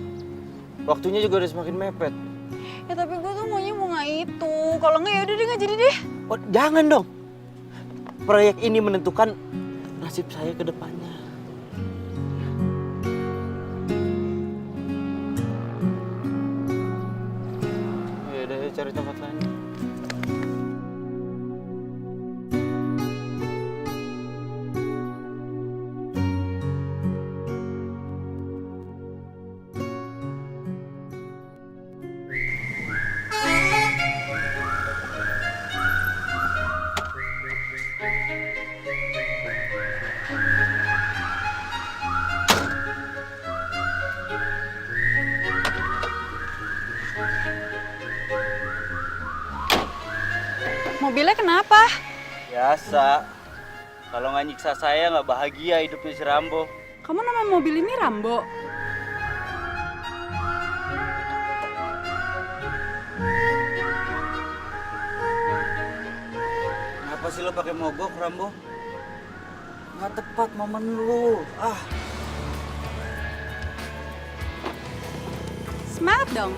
Waktunya juga udah semakin mepet. Ya tapi gue tuh maunya bunga itu. Kalau nggak yaudah deh nggak jadi deh. Oh, jangan dong. Proyek ini menentukan nasib saya ke depannya. Ya udah, cari tempat lain. Mobilnya kenapa? Biasa. Kalau nggak nyiksa saya nggak bahagia hidupnya si Rambo. Kamu nama mobil ini Rambo? Kenapa sih lo pakai mogok, Rambo? Nggak tepat momen lu. Ah. Semangat dong.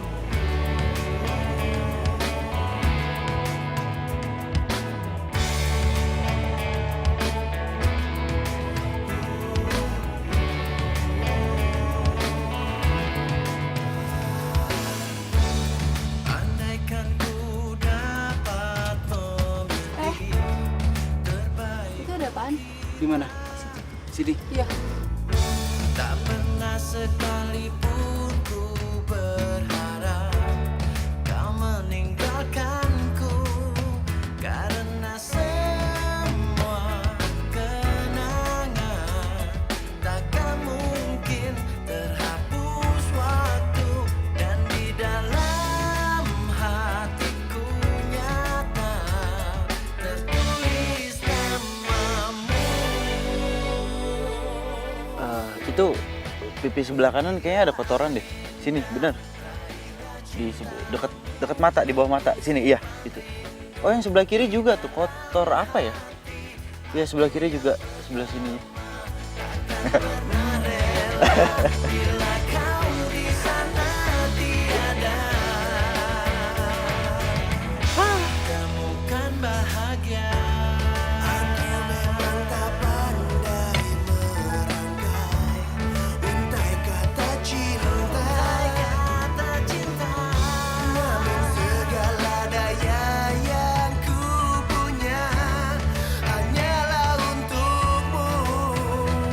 Andaikan ku dapat memilih terbaik. Itu ada apaan? Di mana? Sini. Iya. Tak pernah sekalipun ku berharap kau meninggalkanku, karena semua kenangan takkan mungkin terhapus waktu, dan di dalam hatiku nyata tertulis namamu. Itu pipi sebelah kanan kayaknya ada kotoran deh. Sini, bener. Di dekat mata, di bawah mata. Sini, iya, itu. Oh, yang sebelah kiri juga tuh kotor apa ya? Iya, sebelah kiri juga, sebelah sini. Bila kau di sana tiada, kamu kan bahagia. Aku memang tak pandai merangkai untai kata cinta, namun segala daya yang ku punya hanyalah untukmu,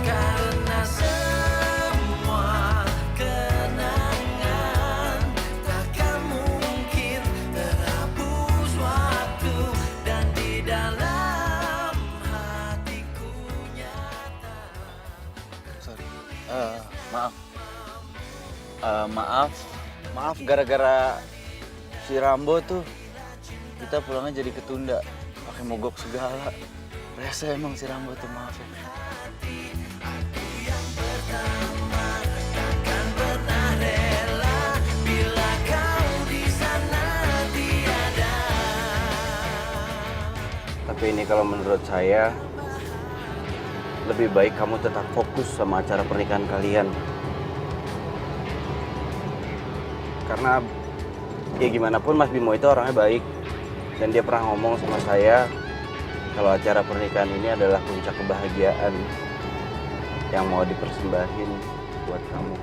karena semua kenangan takkan mungkin terhapus waktu, dan di dalam hatiku nyata. Sorry. Maaf gara-gara si Rambo tuh kita pulangnya jadi ketunda, pakai mogok segala. Rese emang si Rambo tuh, maaf ya. Takkan pernah rela bila kau di sana tiada. Tapi ini kalau menurut saya lebih baik kamu tetap fokus sama acara pernikahan kalian. Karena ya gimana pun Mas Bimo itu orangnya baik, dan dia pernah ngomong sama saya kalau acara pernikahan ini adalah puncak kebahagiaan yang mau dipersembahin buat kamu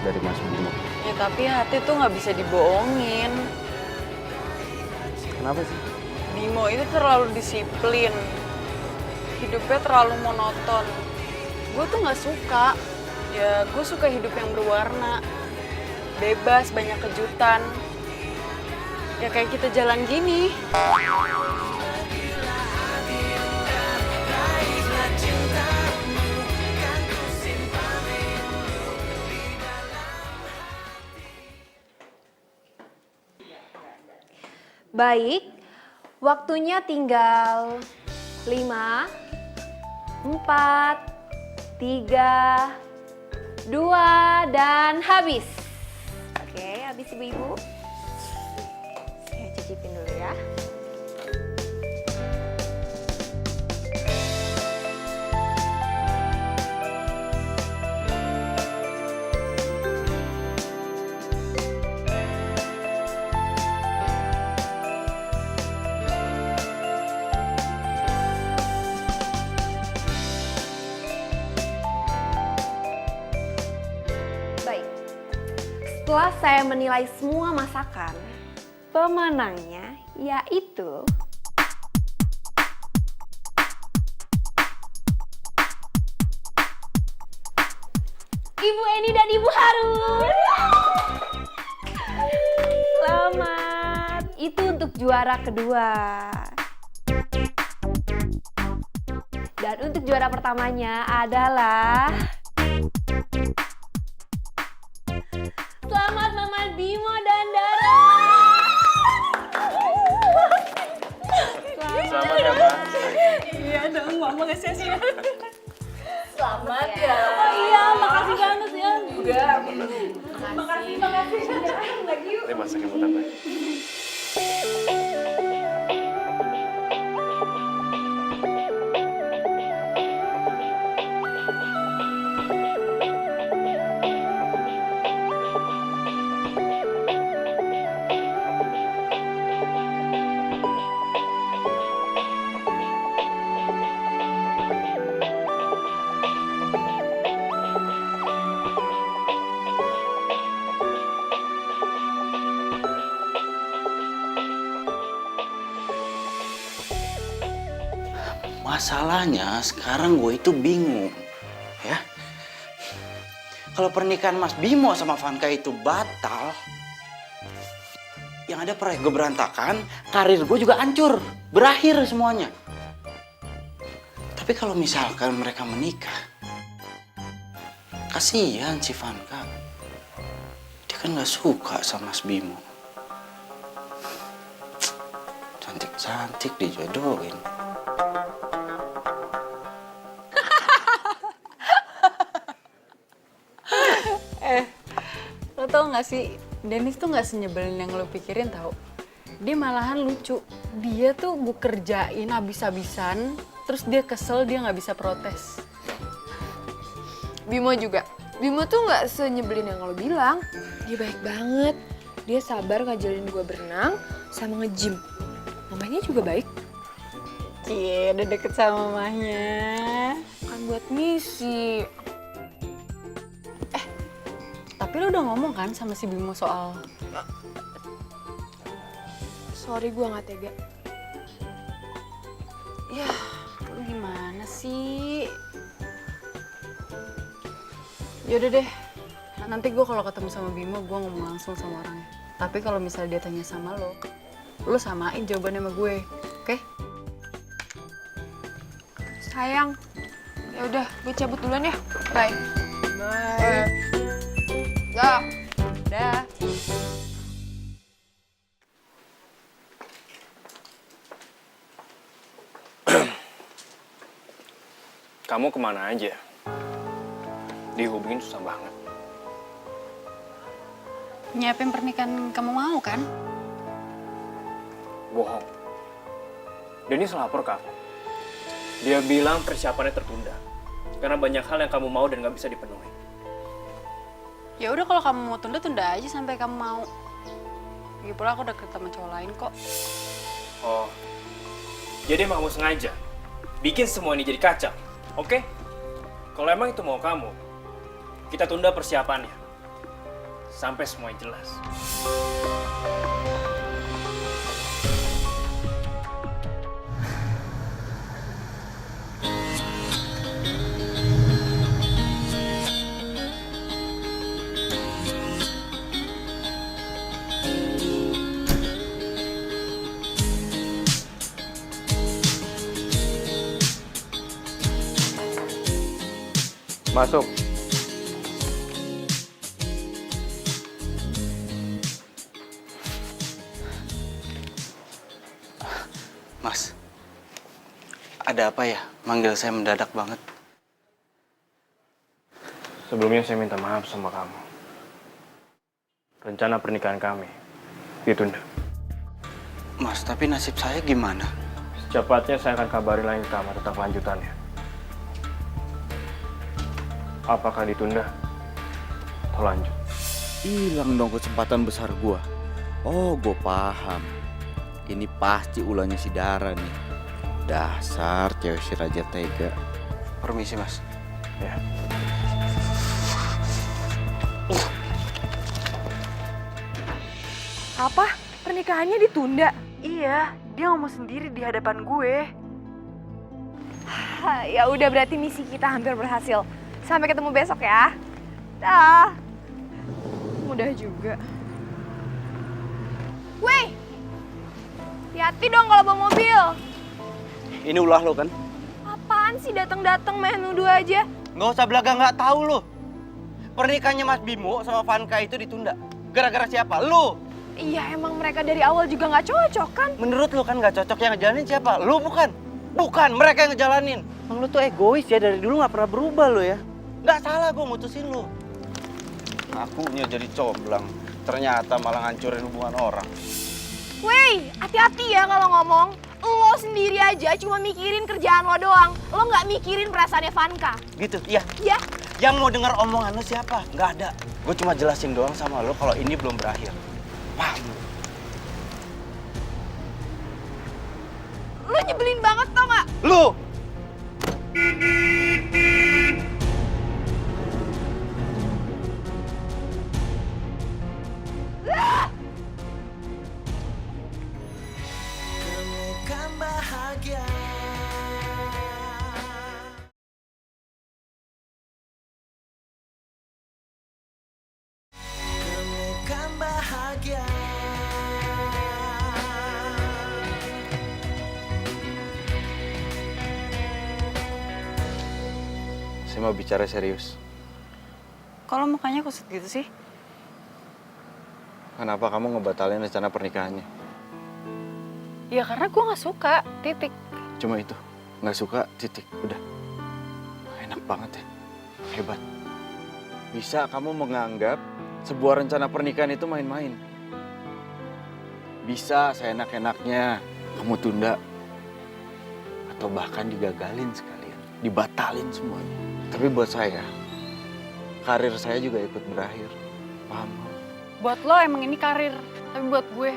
dari Mas Bimo. Ya tapi hati tuh nggak bisa dibohongin. Kenapa sih? Bimo itu terlalu disiplin. Hidupnya terlalu monoton. Gue tuh nggak suka. Ya gue suka hidup yang berwarna. Bebas, banyak kejutan. Ya kayak kita jalan gini. Baik, waktunya tinggal 5, 4, 3, 2, dan habis. Oke, habis ibu-ibu. cicipin dulu ya. Baik, setelah saya menilai semua masakan, pemenangnya yaitu Ibu Eni dan Ibu Harun. Selamat. Itu untuk juara kedua. Dan untuk juara pertamanya adalah selamat Mama Bimo dan Dara. Selamat ya, Mbak. Iya dong, Mama gak sia-sia. Selamat ya. Oh iya, makasih banget ya. Juga. Makasih. Lagi yuk. Ini masakin buat apa? Masalahnya sekarang gue itu bingung, ya. Kalau pernikahan Mas Bimo sama Vanka itu batal, yang ada proyek gue berantakan, karir gue juga hancur, berakhir semuanya. Tapi kalau misalkan mereka menikah, kasihan si Vanka. Dia kan gak suka sama Mas Bimo. Cantik-cantik dijodohin. Lo tau gak sih, Dennis tuh gak senyebelin yang lo pikirin tau. Dia malahan lucu. Dia tuh gue kerjain habis-habisan, terus dia kesel, dia gak bisa protes. Bimo juga. Bimo tuh nggak senyebelin yang lo bilang. Dia baik banget. Dia sabar ngajarin gue berenang sama nge-gym. Mamanya juga baik. Cie, udah deket sama mamahnya. Kan buat misi. Tapi lo udah ngomong kan sama si Bimo soal... Sorry gue nggak tega. Ya, lo gimana sih? Yaudah deh, nanti gue kalau ketemu sama Bimo, gue ngomong langsung sama orangnya. Tapi kalau misalnya dia tanya sama lo samain jawabannya sama gue, oke? Sayang. Ya udah, gue cabut duluan ya. Bye. Bye. Dah. Dah. Kamu kemana aja? Dihubungin susah banget. Nyiapin pernikahan kamu mau kan? Bohong. Dennis lapor ke aku. Dia bilang persiapannya tertunda. Karena banyak hal yang kamu mau dan gak bisa dipenuhi. Ya udah kalau kamu mau tunda aja sampai kamu mau. Lagi pula aku udah deket sama cowok lain kok. Oh, jadi emang kamu sengaja bikin semua ini jadi kacau, oke? Kalau emang itu mau kamu, kita tunda persiapannya. Sampai semuanya jelas. Masuk. Mas, ada apa ya? Manggil saya mendadak banget. Sebelumnya saya minta maaf sama kamu. Rencana pernikahan kami ditunda. Mas, tapi nasib saya gimana? Secepatnya saya akan kabarin lagi ke kamu tentang kelanjutannya. Apakah ditunda atau lanjut? Hilang dong kesempatan besar gua. Oh, gue paham. Ini pasti ulahnya si Dara nih. Dasar cewek si Raja Tega. Permisi, Mas. Ya. Apa? Pernikahannya ditunda? Iya, dia ngomong sendiri di hadapan gue. Ya udah, berarti misi kita hampir berhasil. Sampai ketemu besok ya. Dah. Mudah juga. Wey, hati-hati dong kalau bawa mobil. Ini ulah lo kan? Apaan sih datang-datang main nuduh aja? Nggak usah belaga nggak tahu lo. Pernikahannya Mas Bimo sama Vanka itu ditunda. Gara-gara siapa? Lo. Iya, emang mereka dari awal juga nggak cocok kan? Menurut lo kan nggak cocok, yang ngejalanin siapa? Lo bukan? Bukan, mereka yang ngejalanin. Emang lo tuh egois ya, dari dulu nggak pernah berubah lo ya. Nggak salah gue mutusin lo. Akunya jadi comblang, ternyata malah ngancurin hubungan orang. Wey, hati-hati ya kalau ngomong. Lo sendiri aja cuma mikirin kerjaan lo doang. Lo nggak mikirin perasaannya Vanka. Gitu, iya. Ya? Yang mau dengar omongan lo siapa? Nggak ada. Gue cuma jelasin doang sama lo kalau ini belum berakhir. Paham? Lo nyebelin banget tau nggak? Lo! Temukan bahagia. Temukan bahagia. Saya mau bicara serius. Kalau mukanya kusut gitu sih? Kenapa kamu ngebatalin rencana pernikahannya? Ya karena gue gak suka, titik. Cuma itu, nggak suka, titik, udah. Enak banget ya, hebat. Bisa kamu menganggap sebuah rencana pernikahan itu main-main. Bisa seenak-enaknya kamu tunda. Atau bahkan digagalin sekalian, dibatalin semuanya. Tapi buat saya, karir saya juga ikut berakhir, paham? Buat lo emang ini karir, tapi buat gue,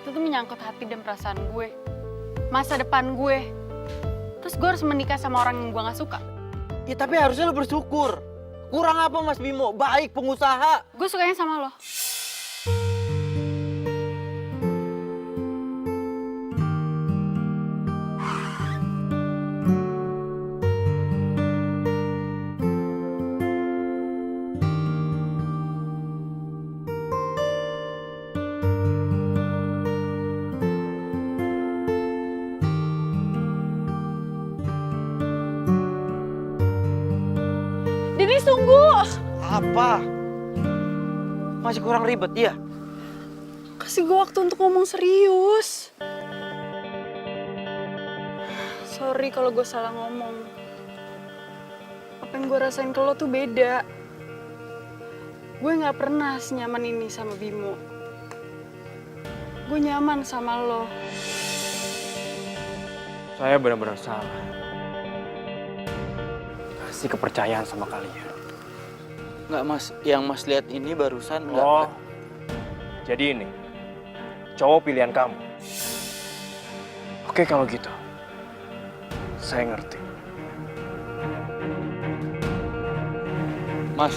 itu tuh menyangkut hati dan perasaan gue. Masa depan gue. Terus gue harus menikah sama orang yang gue gak suka. Ya tapi harusnya lo bersyukur. Kurang apa Mas Bimo? Baik, pengusaha. Gue sukanya sama lo. Denis, tunggu. Apa? Masih kurang ribet ya? Kasih gue waktu untuk ngomong serius. Sorry kalau gue salah ngomong. Apa yang gue rasain ke lo tuh beda. Gue gak pernah senyaman ini sama Bimo. Gue nyaman sama lo. Saya benar-benar salah. Kasih kepercayaan sama kalian. Nggak Mas, yang Mas lihat ini barusan nggak. Oh, jadi ini cowok pilihan kamu. Oke kalau gitu, saya ngerti. Mas,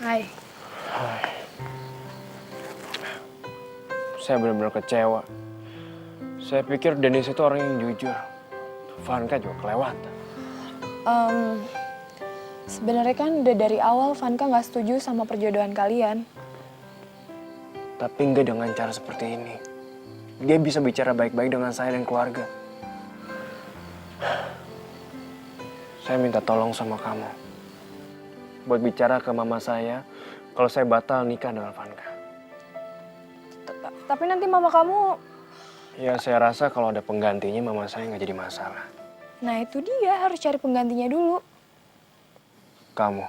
Hai. Saya benar-benar kecewa. Saya pikir Dennis itu orang yang jujur. Vanka juga kelewatan. Sebenarnya kan udah dari awal Vanka nggak setuju sama perjodohan kalian. Tapi enggak dengan cara seperti ini. Dia bisa bicara baik-baik dengan saya dan keluarga. Saya minta tolong sama kamu. Buat bicara ke mama saya kalau saya batal nikah dengan Vanka. Tapi nanti mama kamu... Ya saya rasa kalau ada penggantinya mama saya nggak jadi masalah. Nah itu dia, harus cari penggantinya dulu. Kamu.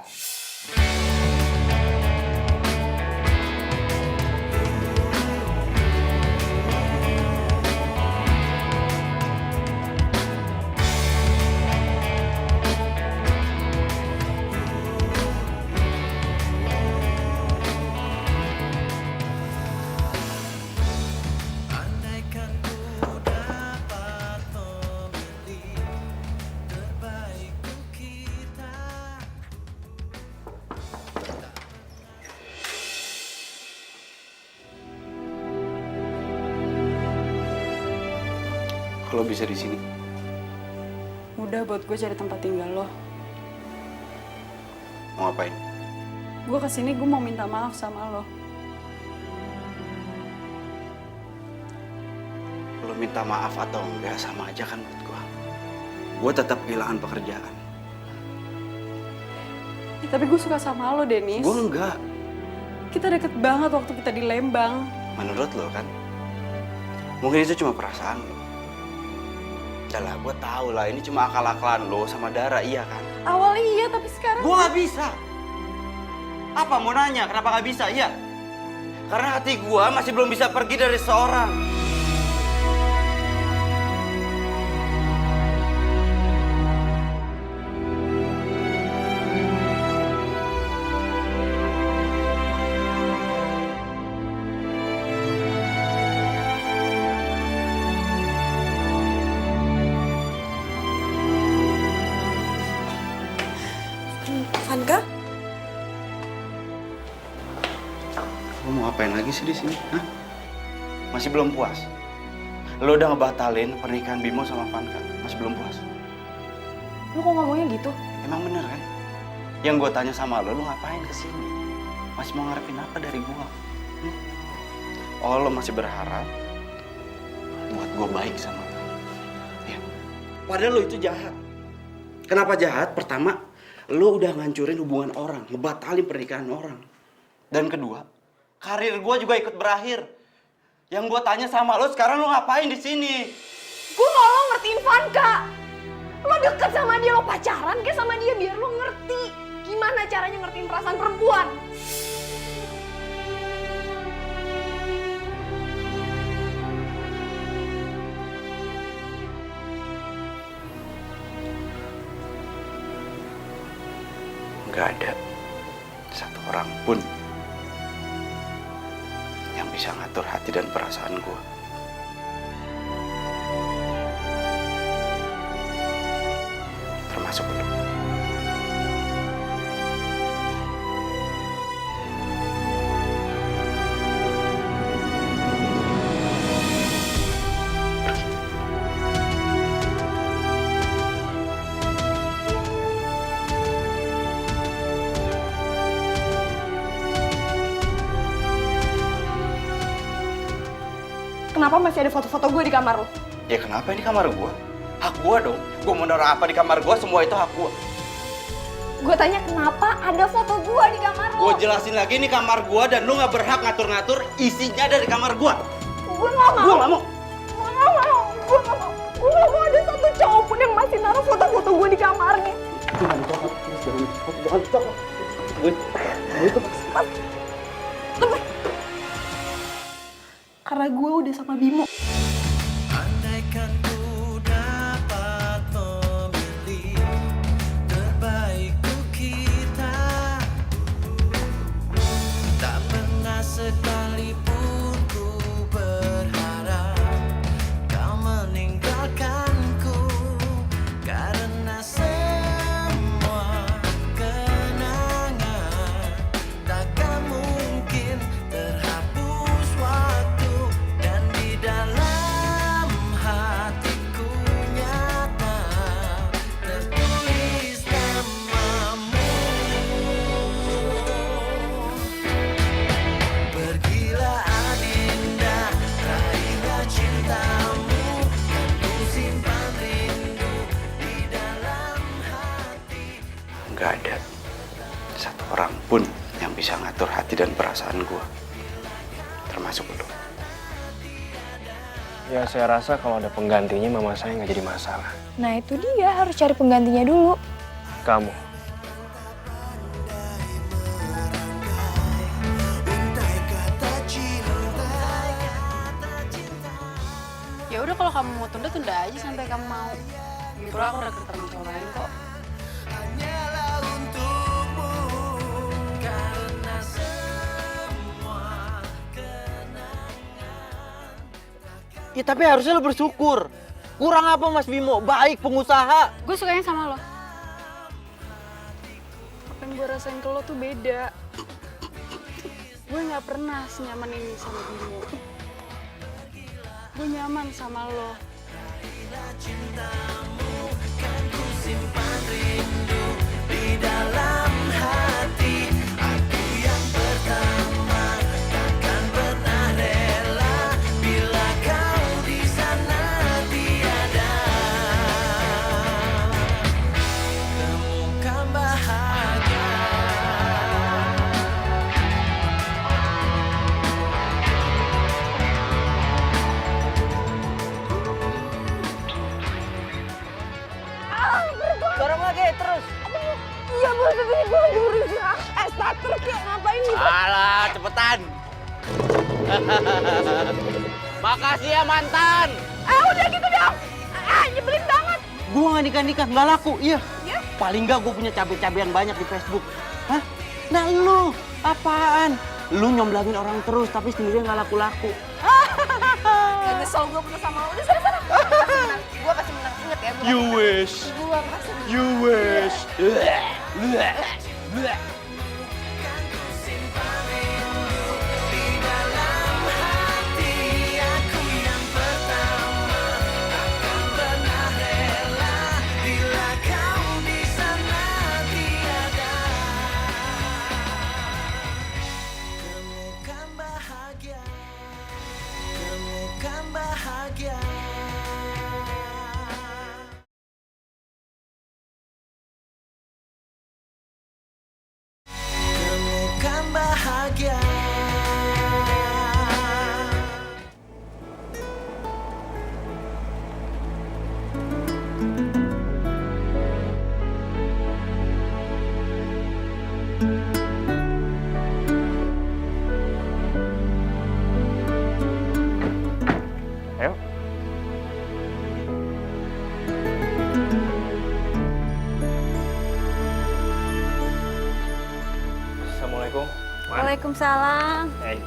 Kalau bisa di sini. Mudah buat gue cari tempat tinggal lo. Mau ngapain? Gue kesini gue mau minta maaf sama lo. Lo minta maaf atau enggak sama aja kan buat gua. Gua tetap kehilangan pekerjaan. Ya, tapi gue suka sama lo, Denis. Gua enggak. Kita deket banget waktu kita di Lembang. Menurut lo kan? Mungkin itu cuma perasaan lo. Udah lah, gua tahu lah ini cuma akal-akalan lo sama Dara, iya kan? Awalnya iya, tapi sekarang... Gua nggak bisa. Apa mau nanya? Kenapa nggak bisa? Iya. Karena hati gua masih belum bisa pergi dari seorang. Vanka? Lo mau ngapain lagi sih di sini? Hah? Masih belum puas? Lo udah ngebatalin pernikahan Bimo sama Vanka. Masih belum puas? Lu kok ngomongnya gitu? Emang bener kan? Yang gue tanya sama lo ngapain kesini? Masih mau ngarepin apa dari gue? Oh, lo masih berharap buat gue baik sama lo? Ya. Padahal lo itu jahat. Kenapa jahat? Pertama, lo udah ngancurin hubungan orang, ngebatalin pernikahan orang. Dan kedua, karir gue juga ikut berakhir. Yang gue tanya sama lo, sekarang lo ngapain di sini? Gue mau lo ngertiin Vanka. Lo deket sama dia, lo pacaran kayak sama dia biar lo ngerti gimana caranya ngertiin perasaan perempuan. Gak ada satu orang pun yang bisa ngatur hati dan perasaan gue. Termasuk lo. Kenapa masih ada foto-foto gue di kamar lo? Ya kenapa ini kamar gue? Hak gue dong. Gue mau naruh apa di kamar gue, semua itu hak gue. Gue tanya kenapa ada foto gue di kamar lo? Gue jelasin lagi ini kamar gue dan lu gak berhak ngatur-ngatur isinya dari kamar gue. Gue gak mau. Gue gak mau. Gue gak mau. Gue gak mau. Gue gak mau ada satu cowok pun yang masih naruh foto-foto gue di kamarnya. Jangan dicopot. Jangan dicopot. Karena gue udah sama Bimo. Andaikan ku dapat memilih terbaik untuk kita, tak pernah sekalipun ku berharap kau meninggalkanku, karena semua kenangan takkan mungkin terhapus waktu, dan di dalam hatiku nyata tertulis namamu. Pergilah Adinda, raihlah cintamu, kan ku simpan rindu di dalam hati. Gak ada satu orang pun yang bisa ngatur hati dan perasaan gue. Termasuk lo. Ya saya rasa kalau ada penggantinya mama saya nggak jadi masalah. Nah itu dia, harus cari penggantinya dulu. Kamu. Ya udah kalau kamu mau tunda aja sampai kamu mau. Gitu aku udah ketemu cowok lain kok. Ya tapi harusnya lo bersyukur. Kurang apa Mas Bimo? Baik pengusaha. Gue sukanya sama lo. Apa yang gue rasain ke lo tuh beda. Gue nggak pernah senyaman ini sama Bimo. Gue nyaman sama lo. Cintamu kan ku simpan rindu di dalam hati. Aku yang pertama takkan pernah rela bila kau di sana tiada. Temukan bahagia. Dorong lagi terus. Iya bos, tapi gue lagi berusaha. Starter kayak ngapain nih? Alah, cepetan. Makasih ya mantan. Udah gitu dong. Nyebelin banget. Gua nggak nikah-nikah, nggak laku. Iya. Paling nggak gue punya cabe-cabean banyak di Facebook. Hah? Nah lu, apaan? Lu nyomblangin orang terus, tapi sendiri nggak laku-laku. Nyesel gue putus sama lo. Udah sana. Gue pasti menang. Ingat ya. You wish. Gue pasti menang. You wish. Bahagia. Temukan bahagia. Ayo. Assalamualaikum. Waalaikumsalam. Hey.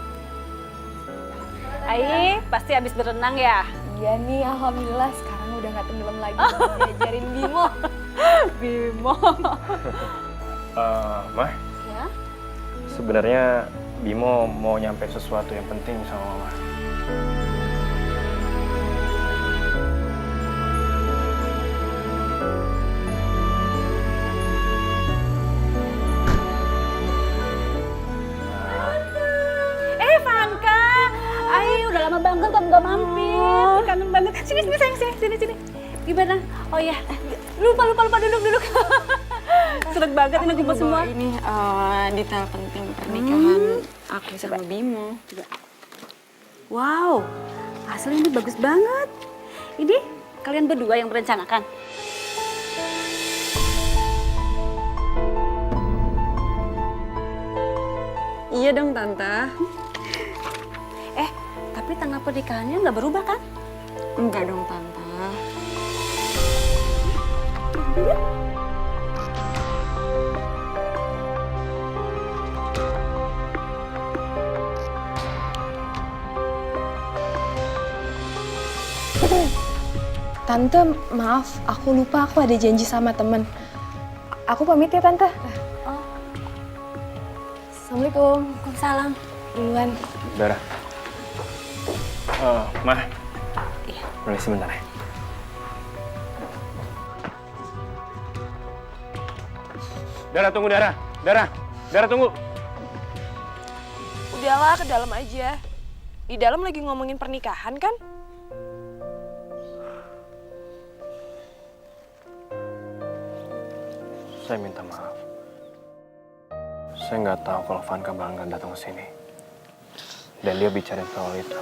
Ai, pasti habis berenang ya? Iya nih, alhamdulillah sekarang udah nggak tenggelam lagi. Diajarin Bimo. Bimo. Mah, Ya? sebenarnya Bimo mau nyampe sesuatu yang penting sama Mama. Vanka. Ai, udah lama banget kamu gak mampir. Kangen banget. Sini sayang, sini. Gimana? Oh ya, lupa duduk. Seneng banget ini kumpul semua. Ini detail penting pernikahan aku sama Bimo. Coba. Wow, hasilnya ini bagus banget. Ini kalian berdua yang merencanakan? Iya dong Tante. Tapi tanggal pernikahannya nggak berubah kan? Enggak dong Tante. Tante, maaf, aku lupa aku ada janji sama temen. Aku pamit ya Tante. Assalamualaikum. Waalaikumsalam. Duluan. Dara. Mah. Iya. Permisi sebentar ya. Dara, tunggu Dara. Dara, tunggu. Udahlah, ke dalam aja. Di dalam lagi ngomongin pernikahan kan? Saya minta maaf. Saya nggak tahu kalau Vanka bakalan datang ke sini. Dan dia bicarain soal itu.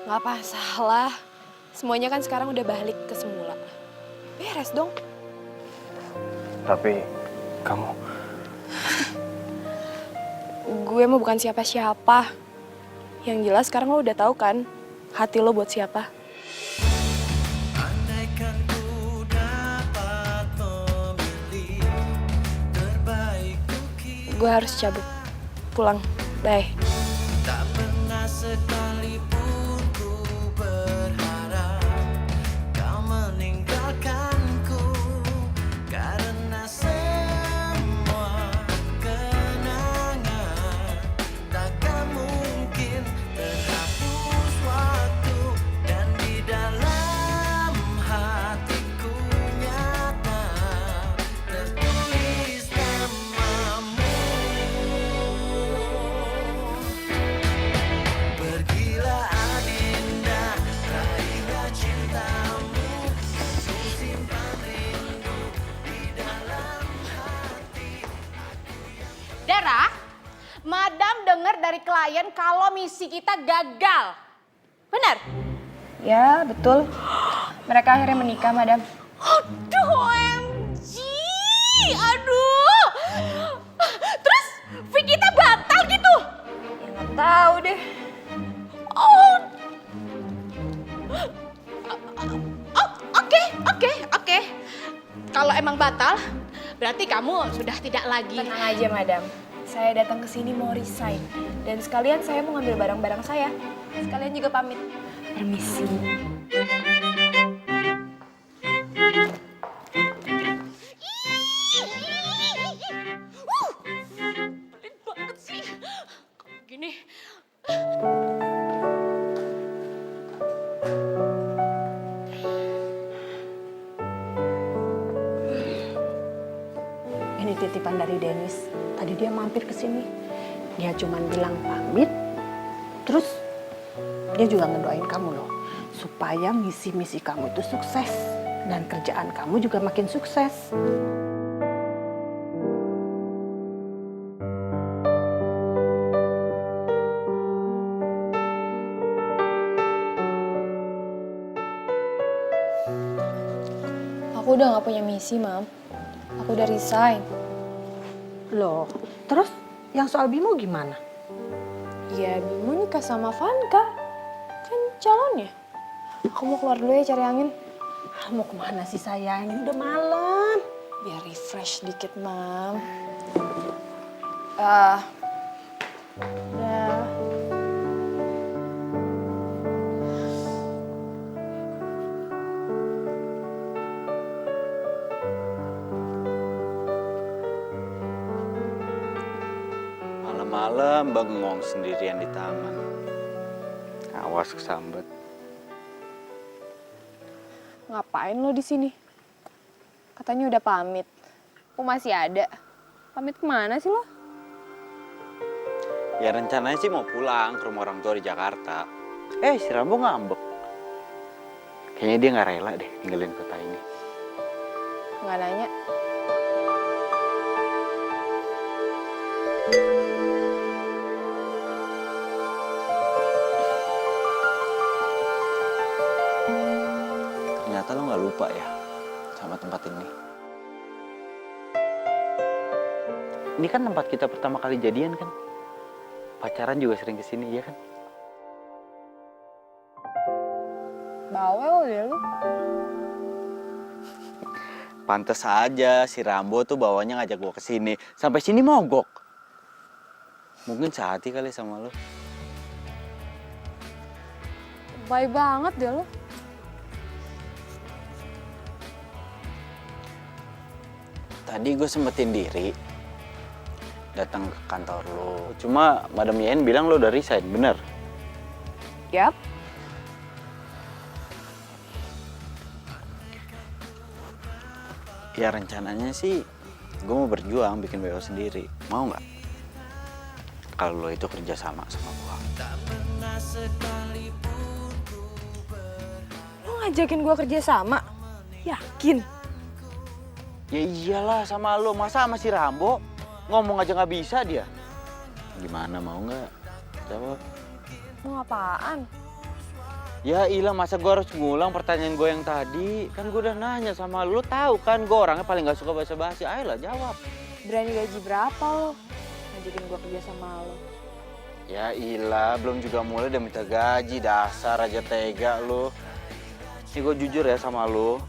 Gak apa salah. semuanya kan sekarang udah balik ke semula. Beres dong. Tapi kamu... Gue mah bukan siapa-siapa. Yang jelas sekarang lo udah tahu kan hati lo buat siapa. Andaikan ku dapat memilih terbaik mungkin. Gue harus cabut. Pulang. Bye. Tak pernah sekalipun ku berharap kau meninggalkanku, karena semua kenangan takkan mungkin terhapus waktu, dan di dalam hatiku nyata tertulis namamu. Pergilah Adinda, raihlah cintamu, ku simpan rindu di dalam hati. Dara, Madam dengar dari klien kalau misi kita gagal. Benar? Ya, betul. Mereka akhirnya menikah, Madam. Aduh, OMG! Aduh! Terus, fee kita batal gitu? Ya nggak tahu deh. Oh. Oke. Kalau emang batal, berarti kamu sudah tidak lagi. Tenang aja, Madam. Saya datang ke sini mau resign. Dan sekalian saya mau ngambil barang-barang saya. Sekalian juga pamit. Permisi. Pelit banget sih. Gini. Ini titipan dari Dennis. Tadi dia mampir ke sini. Dia cuman bilang pamit. Terus dia juga ngedoain kamu loh. Supaya misi-misi kamu itu sukses. Dan kerjaan kamu juga makin sukses. Aku udah gak punya misi, Mam. Aku udah resign. Loh, terus yang soal Bimo gimana? Ya, Bimo nikah sama Vanka. Kan calonnya. Aku mau keluar dulu ya cari angin. Mau kemana sih sayang? Ini udah malam. Biar refresh dikit, Mam. Udah. Malam-malam bengong sendirian di taman. Awas kesambet. Ngapain lo di sini? Katanya udah pamit. Kok masih ada? Pamit kemana sih lo? Ya rencananya sih mau pulang ke rumah orang tua di Jakarta. Si Rambo ngambek. Kayaknya dia nggak rela deh ninggalin kota ini. Nggak nanya. Ternyata lo nggak lupa ya sama tempat ini. Ini kan tempat kita pertama kali jadian kan? Pacaran juga sering kesini, ya kan? Bawel deh lu. Pantes aja si Rambo tuh bawanya ngajak gua kesini. Sampai sini mogok. Mungkin sehati kali sama lo. Baik banget deh lu. Tadi gue sempetin diri datang ke kantor lo. Cuma Madam Yen bilang lo udah resign, bener? Yap. Ya rencananya sih gue mau berjuang bikin BO sendiri. Mau nggak? Kalau lo itu kerja sama gue. Lo ngajakin gua kerja sama? Yakin? Ya iyalah sama lo, masa sama si Rambo? Ngomong aja nggak bisa dia. Gimana, mau nggak? Jawab. Mau apaan? Ya ilah, masa gue harus ngulang pertanyaan gue yang tadi? Kan gue udah nanya sama lu, tahu kan gue orangnya paling gak suka basa-basi. Ayolah jawab. Berani gaji berapa lo? Ngajakin gue kerja sama lo. Ya ilah, belum juga mulai udah minta gaji. Dasar aja tega lu. Ini gue jujur ya sama lu.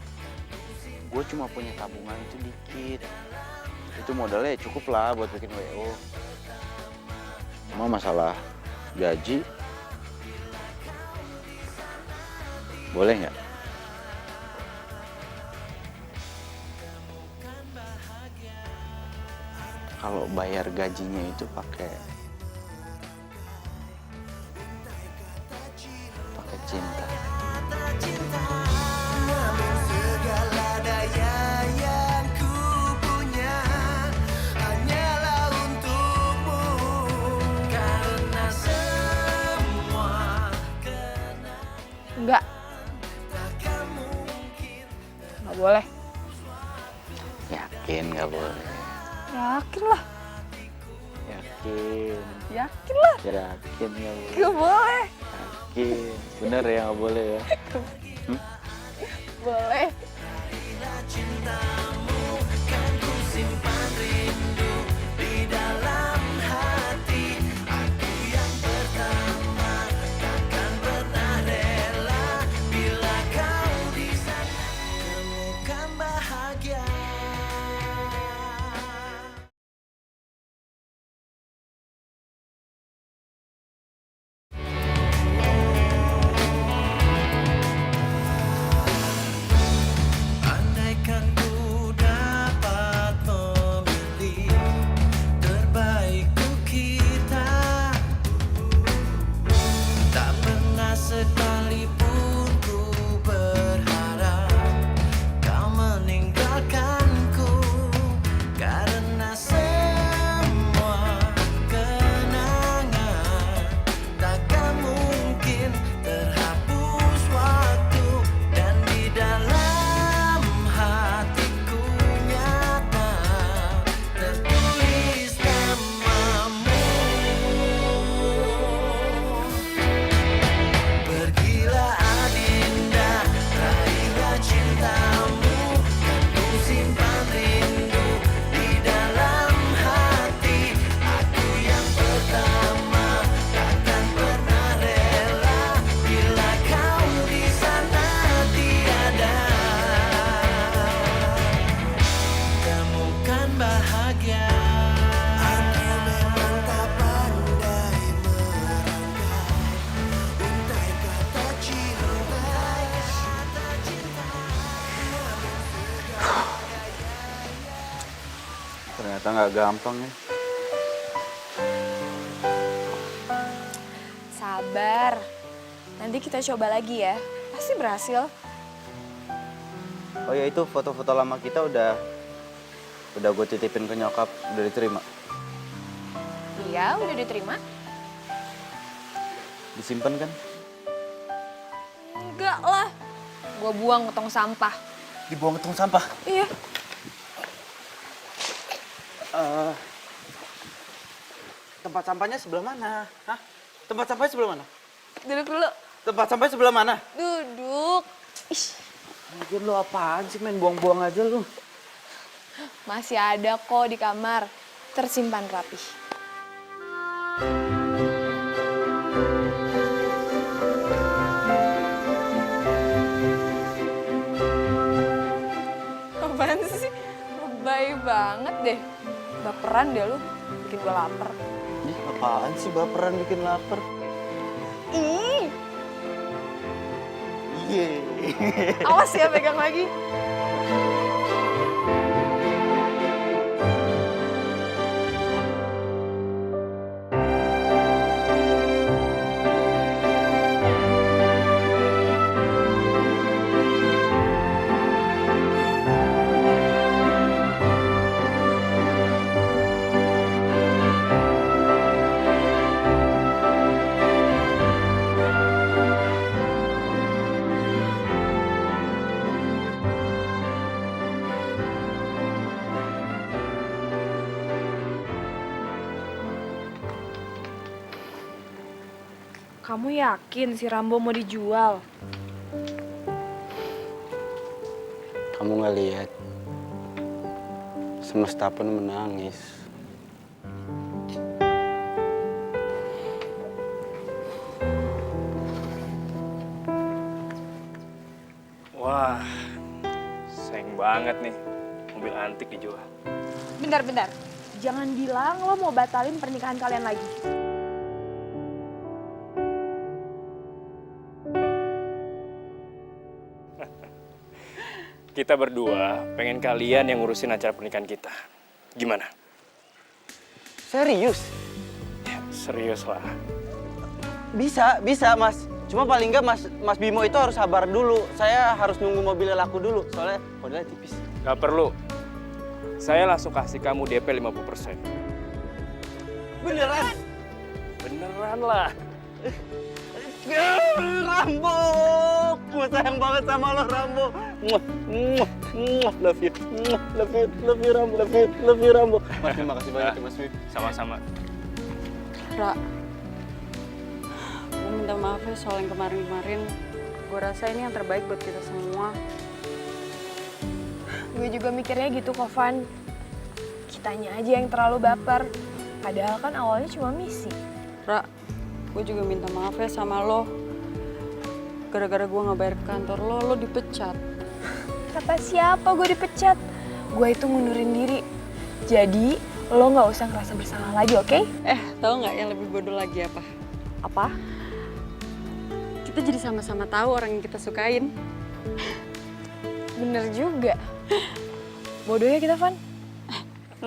Gue cuma punya tabungan itu dikit. Itu modalnya cukup lah buat bikin WO. Cuma masalah gaji, boleh nggak? Kalau bayar gajinya itu pakai cinta. Namun segala daya yang ku punya hanyalah untukmu, karena semua Enggak. Nggak boleh. Yakin nggak boleh? Yakin lah. Yakin. Yakin lah. Yakin nggak boleh? Nggak boleh. Yakin. Bener ya nggak boleh ya? Boleh. cintamu kan ku simpan rindu di dalam hati. Aku yang pertama takkan pernah rela bila kau di sana temukan bahagia. Andaikan ku dapat memilih terbaik untuk kita, tak pernah sekalipun ku berharap kau meninggalkanku, karena semua kenangan takkan mungkin terhapus waktu, dan di dalam hatiku nyata tertulis namamu. Pergilah Adinda, raihlah cintamu, kan ku simpan rindu di dalam hati. Aku yang pertama takkan pernah rela bila kau di sana tiada temukan bahagia. Aku memang tak pandai merangkai untai kata cinta. Ternyata nggak gampang ya. Sabar. Nanti kita coba lagi ya. Pasti berhasil. Oh ya, itu foto-foto lama kita udah gue titipin ke nyokap, udah diterima. Iya, udah diterima. Disimpan kan? Enggak lah. Gua buang ke tong sampah. Dibuang ke tong sampah. Iya. Tempat sampahnya sebelah mana? Hah? Tempat sampahnya sebelah mana? Duduk dulu. Tempat sampahnya sebelah mana? Duduk. Ih, Anjir, lu apaan sih main buang-buang aja lu? masih ada kok di kamar. Tersimpan rapi. Apaan sih? Lebay banget deh. Baperan deh lu. Bikin gua lapar. Ih, apaan sih baperan bikin lapar? Ih, Iya. awas ya pegang lagi. Kamu yakin si Rambo mau dijual? Kamu nggak lihat? Semesta pun menangis. Wah, sayang banget nih. Mobil antik dijual. Bentar. Jangan bilang lo mau batalin pernikahan kalian lagi. Kita berdua pengen kalian yang ngurusin acara pernikahan kita. Gimana? Serius? Ya, serius lah. Bisa Mas. Cuma paling nggak Mas Bimo itu harus sabar dulu. Saya harus nunggu mobilnya laku dulu, soalnya modalnya tipis. Gak perlu. Saya langsung kasih kamu DP 50%. Beneran? Beneran lah. Rambo! Gue sayang banget sama lo, Rambo. Love you. Love you, Rambo. Love you, Rambo. Mas, terima kasih banyak ya, Mas. Sama-sama. Ra, gue minta maaf ya soal yang kemarin-kemarin. Gue rasa ini yang terbaik buat kita semua. Gue juga mikirnya gitu kok, Van. Kitanya aja yang terlalu baper. Padahal kan awalnya cuma misi. Ra, gue juga minta maaf ya sama lo. Gara-gara gue nggak bayar ke kantor lo dipecat. Kata siapa gue dipecat? Gue itu ngundurin diri. Jadi, lo nggak usah ngerasa bersalah lagi, oke? Tahu nggak yang lebih bodoh lagi apa? Apa? Kita jadi sama-sama tahu orang yang kita sukain. Bener juga. Bodohnya kita, Van.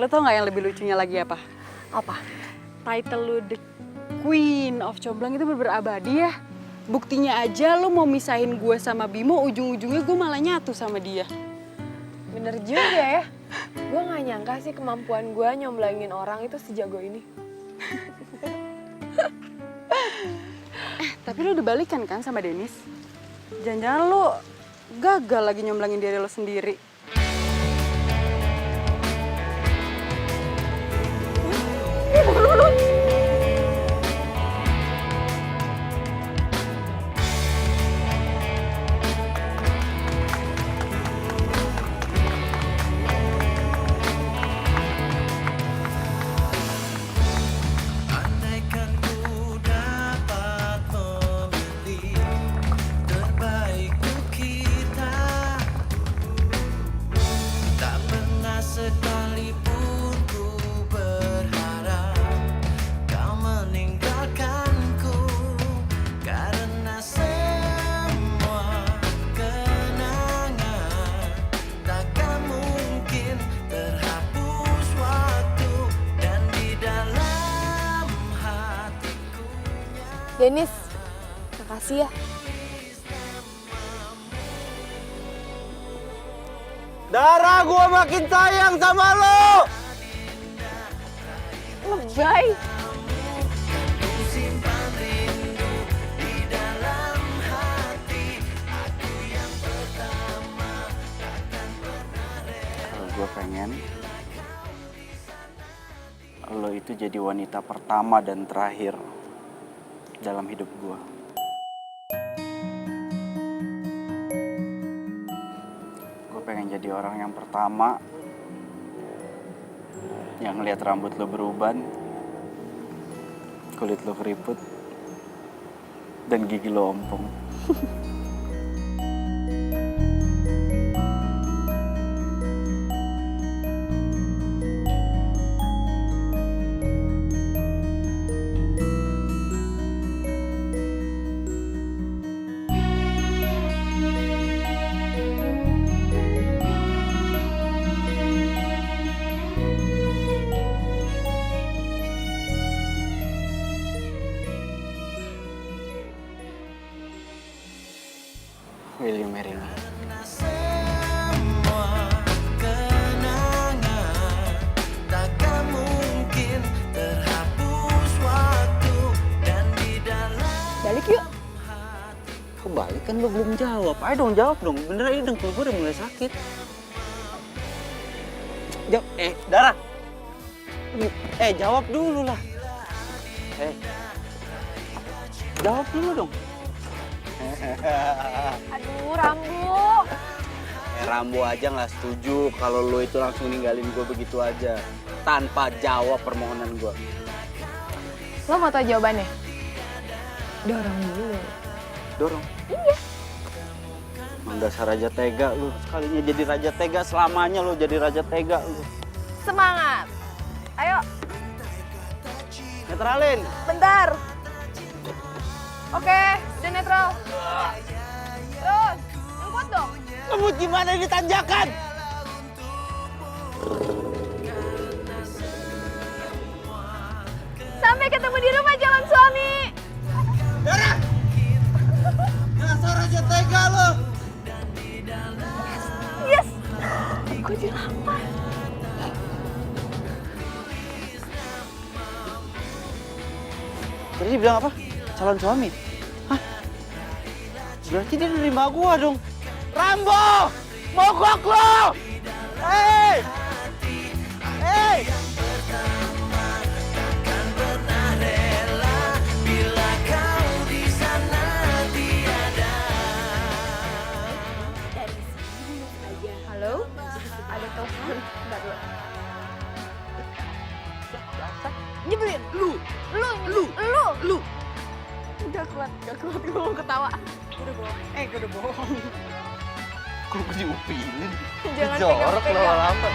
Lo tau nggak yang lebih lucunya lagi apa? Apa? Title lu The Queen of Comblang itu bener-bener abadi ya. Buktinya aja lo mau misahin gue sama Bimo, ujung-ujungnya gue malah nyatu sama dia. Bener juga ya. Gue gak nyangka sih kemampuan gue nyomblangin orang itu sejago ini. Tapi lo udah balikan kan sama Dennis? Jangan-jangan lo gagal lagi nyomblangin diri lo sendiri. Andaikan ku dapat memilih terbaik untuk kita, tak pernah sekalipun ku berharap kau meninggalkanku, karena semua kenangan takkan mungkin terhapus waktu, dan di dalam hatiku. Dennis, makasih ya. Dara, gue makin sayang sama lo. Lebay. Simpan rindu di dalam hati, aku yang pertama takkan pernah rela. Gue pengen lo itu jadi wanita pertama dan terakhir dalam hidup gue. Gue pengen jadi orang yang pertama yang ngeliat rambut lo beruban, kulit lo keriput, dan gigi lo ompong. Will you marry me? Semua kenangan takkan mungkin terhapus waktu, dan di dalam. Balik yuk. Kebalik kan lo belum jawab. Ayo dong jawab dong. Bener ini dengkul gue udah mulai sakit. Jawab. Dara. Jawab dulu lah. Jawab dulu dong. Aduh, Rambo. Rambo aja nggak setuju kalau lo itu langsung ninggalin gue begitu aja. Tanpa jawab permohonan gue. Lo mau tau jawabannya? Dorong dulu. Dorong? Iya. Emang dasar raja tega lu. Sekalinya jadi raja tega, selamanya lo jadi raja tega lu. Semangat. Ayo, Netralin. bentar. Oke, udah netral. Terus, yang kuat dong. Ngebut gimana ini tanjakan? Sampai ketemu di rumah calon suami. Darah! Dasar raja tega lo. Yes. Gue dilapar. Tadi dia bilang apa? Calon suami? Hah? Berarti dia nerima gua dong. Rambo! Mogok lo! Hei! Hei! Halo? Ada telepon. Bentar dulu. Nyebelin. Lu. Gak kuat gue mau ketawa. Gue udah bohong. Kok gue diupilin? Jangan Jorok pegang-pegang. lama-lama.